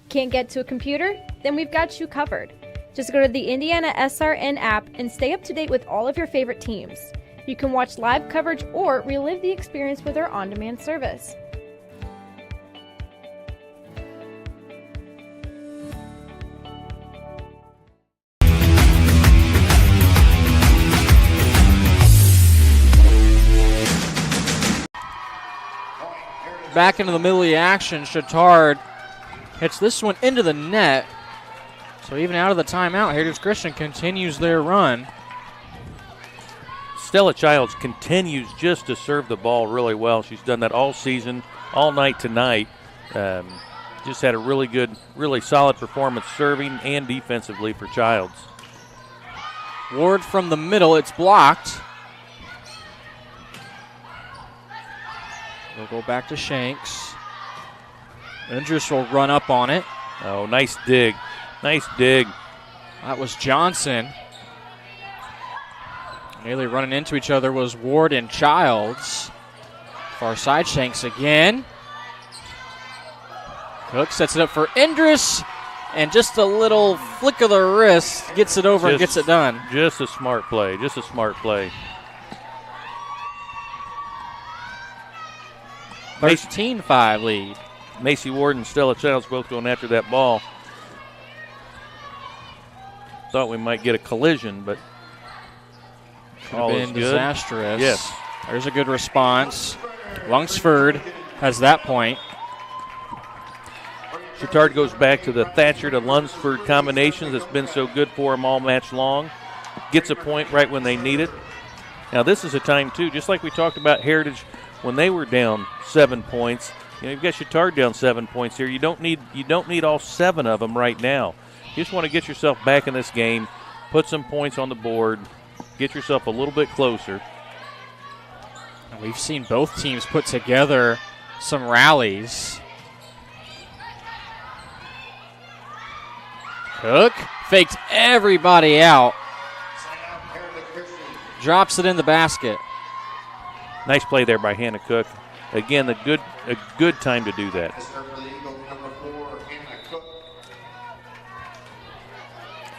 Can't get to a computer? Then we've got you covered. Just go to the IndianaSRN app and stay up to date with all of your favorite teams. You can watch live coverage or relive the experience with our on-demand service. Back into the middle of the action, Chatard hits this one into the net. So even out of the timeout, Heritage Christian continues their run. Stella Childs continues just to serve the ball really well. She's done that all season, all night tonight. Just had a really good, really solid performance serving and defensively for Childs. Ward from the middle, it's blocked. We'll go back to Shanks. Andrews will run up on it. Oh, nice dig. Nice dig. That was Johnson. Nearly running into each other was Ward and Childs. Far side, Shanks again. Cook sets it up for Indris, and just a little flick of the wrist gets it over and gets it done. Just a smart play. Just a smart play. 13-5 lead. Macy Ward and Stella Childs both going after that ball. Thought we might get a collision, but all is good. Disastrous. Yes. There's a good response. Lunsford has that point. Chatard goes back to the Thatcher to Lunsford combinations that's been so good for them all match long. Gets a point right when they need it. Now this is a time too, just like we talked about Heritage when they were down 7 points. You know, you've got Chatard down 7 points here. You don't need all 7 of them right now. You just want to get yourself back in this game, put some points on the board, get yourself a little bit closer. And we've seen both teams put together some rallies. Cook faked everybody out. Drops it in the basket. Nice play there by Hannah Cook. Again, a good time to do that.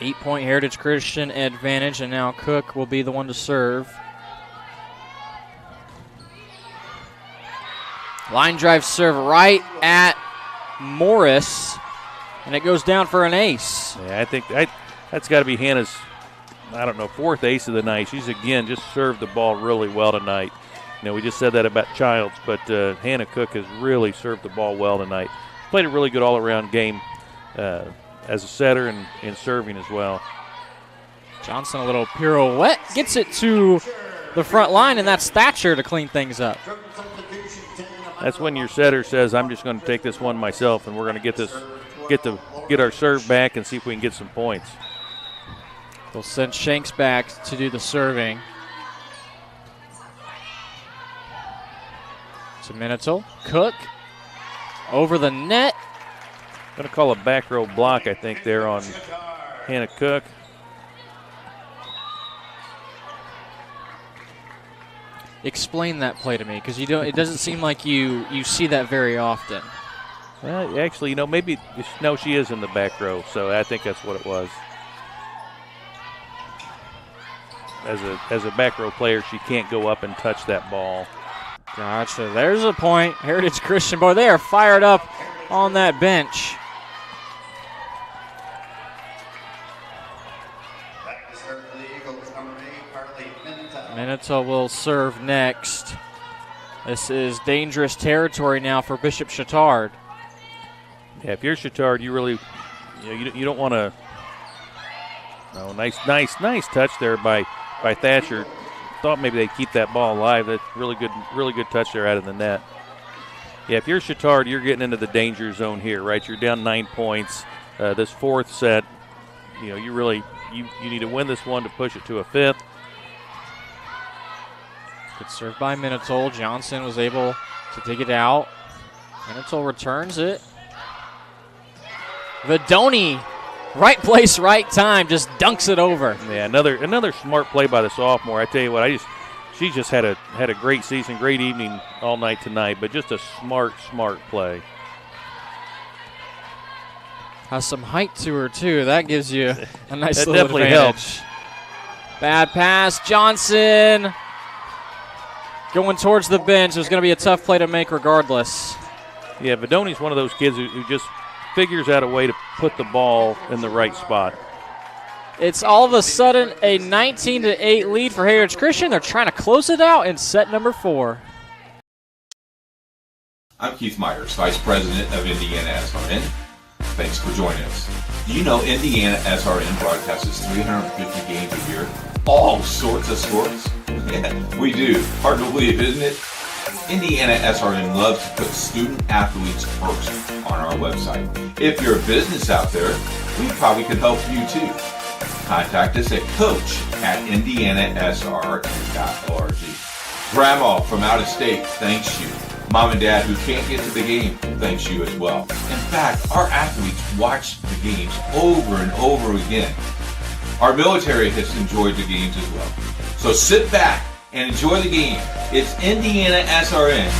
8-point Heritage Christian advantage, and now Cook will be the one to serve. Line drive serve right at Morris, and it goes down for an ace. Yeah, I think that's got to be Hannah's, I don't know, 4th ace of the night. She's, again, just served the ball really well tonight. You know, we just said that about Childs, but Hannah Cook has really served the ball well tonight. Played a really good all-around game as a setter and serving as well. Johnson, a little pirouette, gets it to the front line, and that's Thatcher to clean things up. That's when your setter says, I'm just going to take this one myself, and we're going to get our serve back and see if we can get some points. They'll send Shanks back to do the serving. To Minitel. Cook over the net. Going to call a back row block, I think, there on Hannah Cook. Explain that play to me, because it doesn't seem like you see that very often. Well, actually, maybe no, she is in the back row, so I think that's what it was. As a back row player, she can't go up and touch that ball. Gotcha. There's a point. Heritage Christian, boy, they are fired up on that bench. Mineta will serve next. This is dangerous territory now for Bishop Chatard. Yeah, if you're Chatard, you really, you don't want to. Oh, nice touch there by Thatcher. Thought maybe they'd keep that ball alive. That's really good touch there out of the net. Yeah, if you're Chatard, you're getting into the danger zone here, right? You're down 9 points. This fourth set, you need to win this one to push it to a fifth. Good serve by Minetol. Johnson was able to dig it out. Minetol returns it. Vidoni, right place, right time, just dunks it over. Yeah, another smart play by the sophomore. I tell you what, she just had a great season, great evening all night tonight, but just a smart play. Has some height to her too. That gives you a nice that little definitely advantage. Helps. Bad pass, Johnson. Going towards the bench. It was going to be a tough play to make regardless. Yeah, Vidoni's one of those kids who just figures out a way to put the ball in the right spot. It's all of a sudden a 19-8 lead for Heritage Christian. They're trying to close it out in set number 4. I'm Keith Myers, Vice President of IndianaSRN. Thanks for joining us. Do you know IndianaSRN broadcasts 350 games a year? All sorts of sports? Yeah, we do. Hard to believe, isn't it? IndianaSRN loves to put student athletes first on our website. If you're a business out there, we probably could help you too. Contact us at coach@indianasrn.org. Grandma from out of state thanks you. Mom and Dad who can't get to the game thanks you as well. In fact, our athletes watch the games over and over again. Our military has enjoyed the games as well. So sit back and enjoy the game. It's IndianaSRN.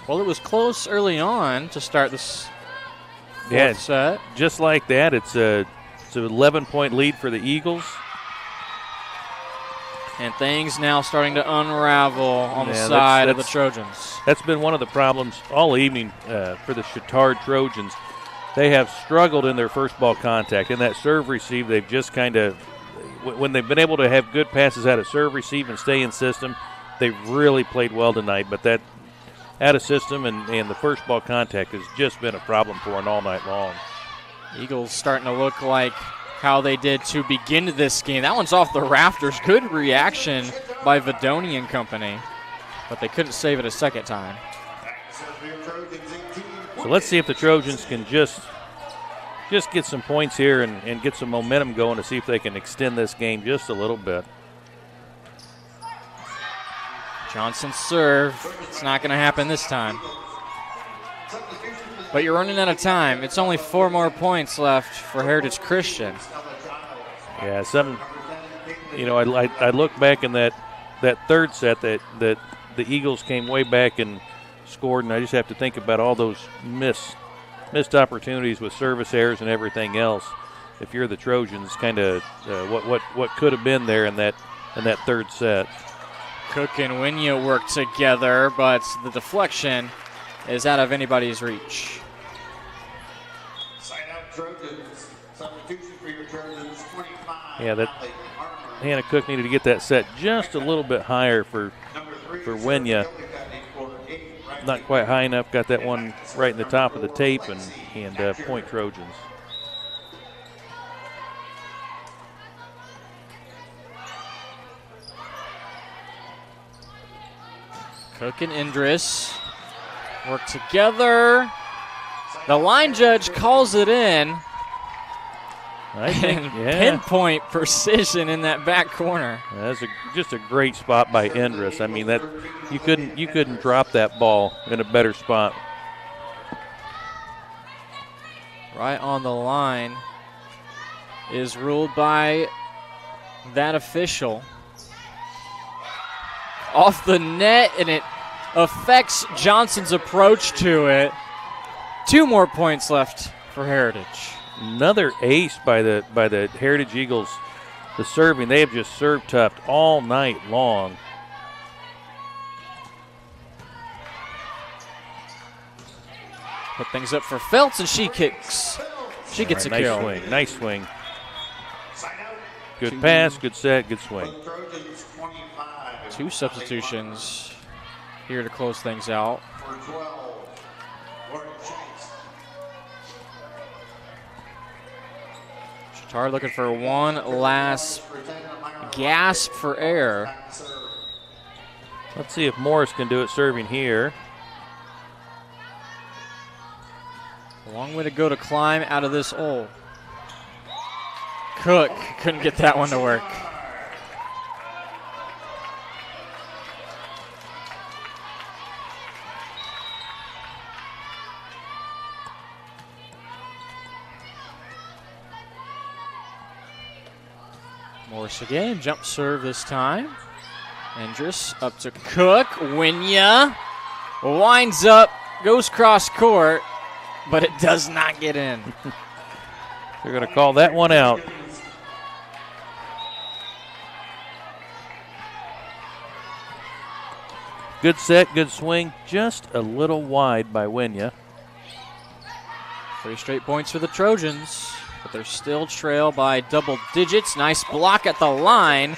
Well, it was close early on to start this fourth set. Just like that, it's an 11-point lead for the Eagles. And things now starting to unravel on the side of the Trojans. That's been one of the problems all evening for the Chatard Trojans. They have struggled in their first ball contact. In that serve receive, they've just kind of, when they've been able to have good passes out of serve receive and stay in system, they've really played well tonight. But that out of system and the first ball contact has just been a problem for them all night long. Eagles starting to look like how they did to begin this game. That one's off the rafters. Good reaction by Vidoni and company, but they couldn't save it a second time. So let's see if the Trojans can just get some points here and get some momentum going to see if they can extend this game just a little bit. Johnson's serve. It's not going to happen this time. But you're running out of time. It's only 4 more points left for Heritage Christian. Yeah, I look back in that third set that the Eagles came way back and scored, and I just have to think about all those missed opportunities with service errors and everything else. If you're the Trojans, kind of what could have been there in that third set. Cook and Winya work together, but the deflection is out of anybody's reach. Yeah, that Hannah Cook needed to get that set just a little bit higher for Winya. Not quite high enough. Got that one right in the top of the tape and point Trojans. Cook and Indris work together. The line judge calls it in. I think, pinpoint precision in that back corner. That's just a great spot by Endress. I mean, that you couldn't drop that ball in a better spot. Right on the line is ruled by that official. Off the net, and it affects Johnson's approach to it. 2 more points left for Heritage. Another ace by the Heritage Eagles. The serving, they have just served tough all night long. Put things up for Feltz, and she kicks. She gets a kill. Nice swing. Good pass, good set, good swing. 2 substitutions here to close things out. Chatard looking for one last gasp for air. Let's see if Morris can do it serving here. A long way to go to climb out of this hole. Cook couldn't get that one to work. Morris again, jump serve this time. Endress up to Cook. Winya winds up, goes cross court, but it does not get in. They're going to call that one out. Good set, good swing, just a little wide by Winya. 3 straight points for the Trojans, but they're still trail by double digits. Nice block at the line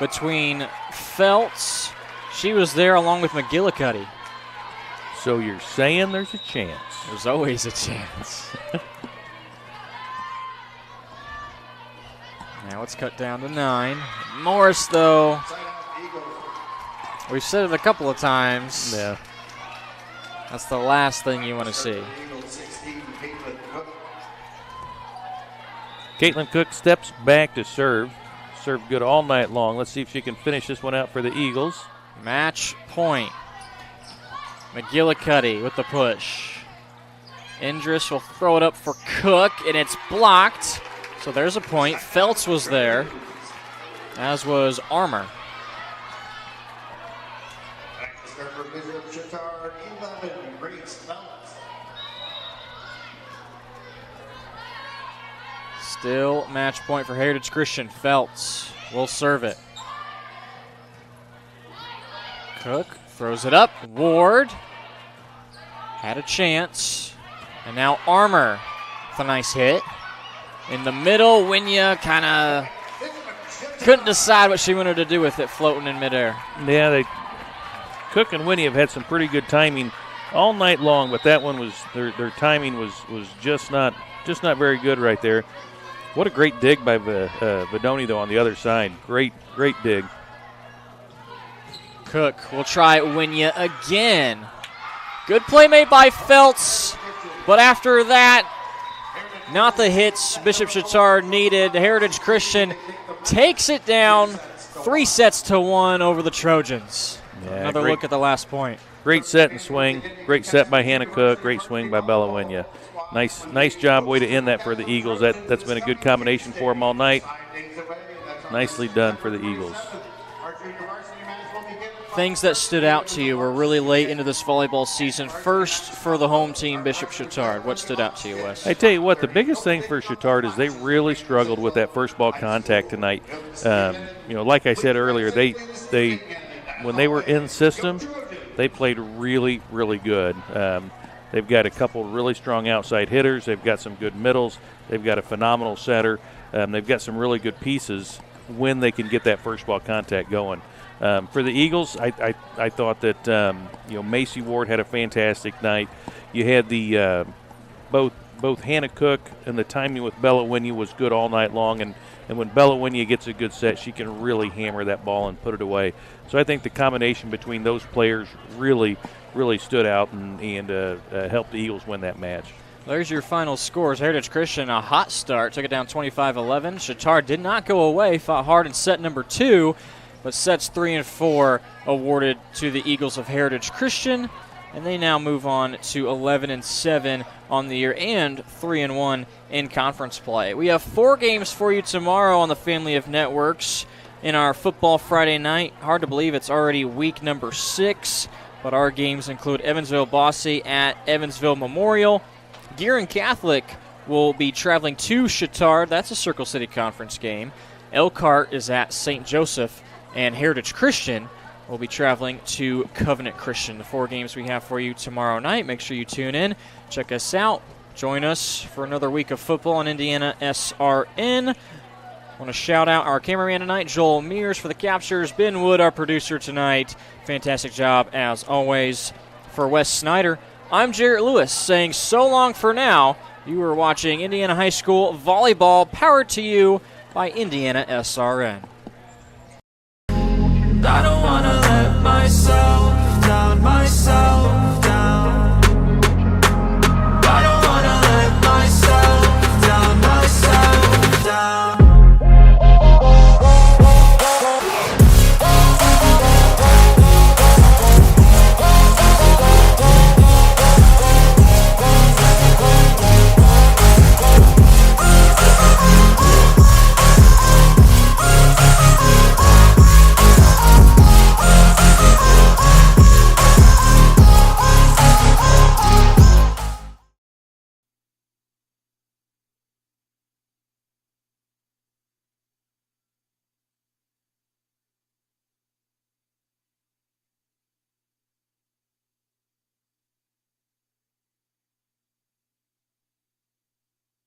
between Feltz. She was there along with McGillicuddy. So you're saying there's a chance? There's always a chance. Now it's cut down to 9. Morris, though, we've said it a couple of times. Yeah. That's the last thing you want to see. Caitlin Cook steps back to serve. Served good all night long. Let's see if she can finish this one out for the Eagles. Match point. McGillicuddy with the push. Endress will throw it up for Cook, and it's blocked. So there's a point. Feltz was there, as was Armour. Still match point for Heritage Christian. Feltz will serve it. Cook throws it up. Ward had a chance. And now Armour with a nice hit. In the middle, Winya kind of couldn't decide what she wanted to do with it floating in midair. Yeah, Cook and Winya have had some pretty good timing all night long, but that one was their timing was just not very good right there. What a great dig by Vidoni, though, on the other side. Great dig. Cook will try Winya again. Good play made by Feltz, but after that, not the hits Bishop Chatard needed. Heritage Christian takes it down 3-1 over the Trojans. Yeah, Another look at the last point. Great set and swing. Great set by Hannah Cook. Great swing by Bella Winya. Nice job, way to end that for the Eagles. That's been a good combination for them all night. Nicely done for the Eagles. Things that stood out to you were really late into this volleyball season. First, for the home team, Bishop Chatard. What stood out to you, Wes? I tell you what, the biggest thing for Chatard is they really struggled with that first ball contact tonight. Like I said earlier, they when they were in system, they played really, really good. They've got a couple really strong outside hitters. They've got some good middles. They've got a phenomenal setter. They've got some really good pieces when they can get that first ball contact going. For the Eagles, I thought that Macy Ward had a fantastic night. You had the both Hannah Cook and the timing with Bella Winya was good all night long, and when Bella Winya gets a good set, she can really hammer that ball and put it away. So I think the combination between those players really stood out and helped the Eagles win that match. There's your final scores. Heritage Christian, a hot start, took it down 25-11. Chatard did not go away, fought hard in set number 2, but sets 3 and 4 awarded to the Eagles of Heritage Christian, and they now move on to 11 and 7 on the year and 3 and 1 in conference play. We have 4 games for you tomorrow on the family of networks in our Football Friday night. Hard to believe it's already week number 6, but our games include Evansville-Bosse at Evansville Memorial. Gearin Catholic will be traveling to Chatard. That's a Circle City Conference game. Elkhart is at St. Joseph, and Heritage Christian will be traveling to Covenant Christian. The 4 games we have for you tomorrow night. Make sure you tune in. Check us out. Join us for another week of football on IndianaSRN. I want to shout out our cameraman tonight, Joel Mears, for the captures. Ben Wood, our producer tonight. Fantastic job, as always. For Wes Snyder, I'm Jarrett Lewis saying so long for now. You are watching Indiana High School Volleyball, powered to you by IndianaSRN.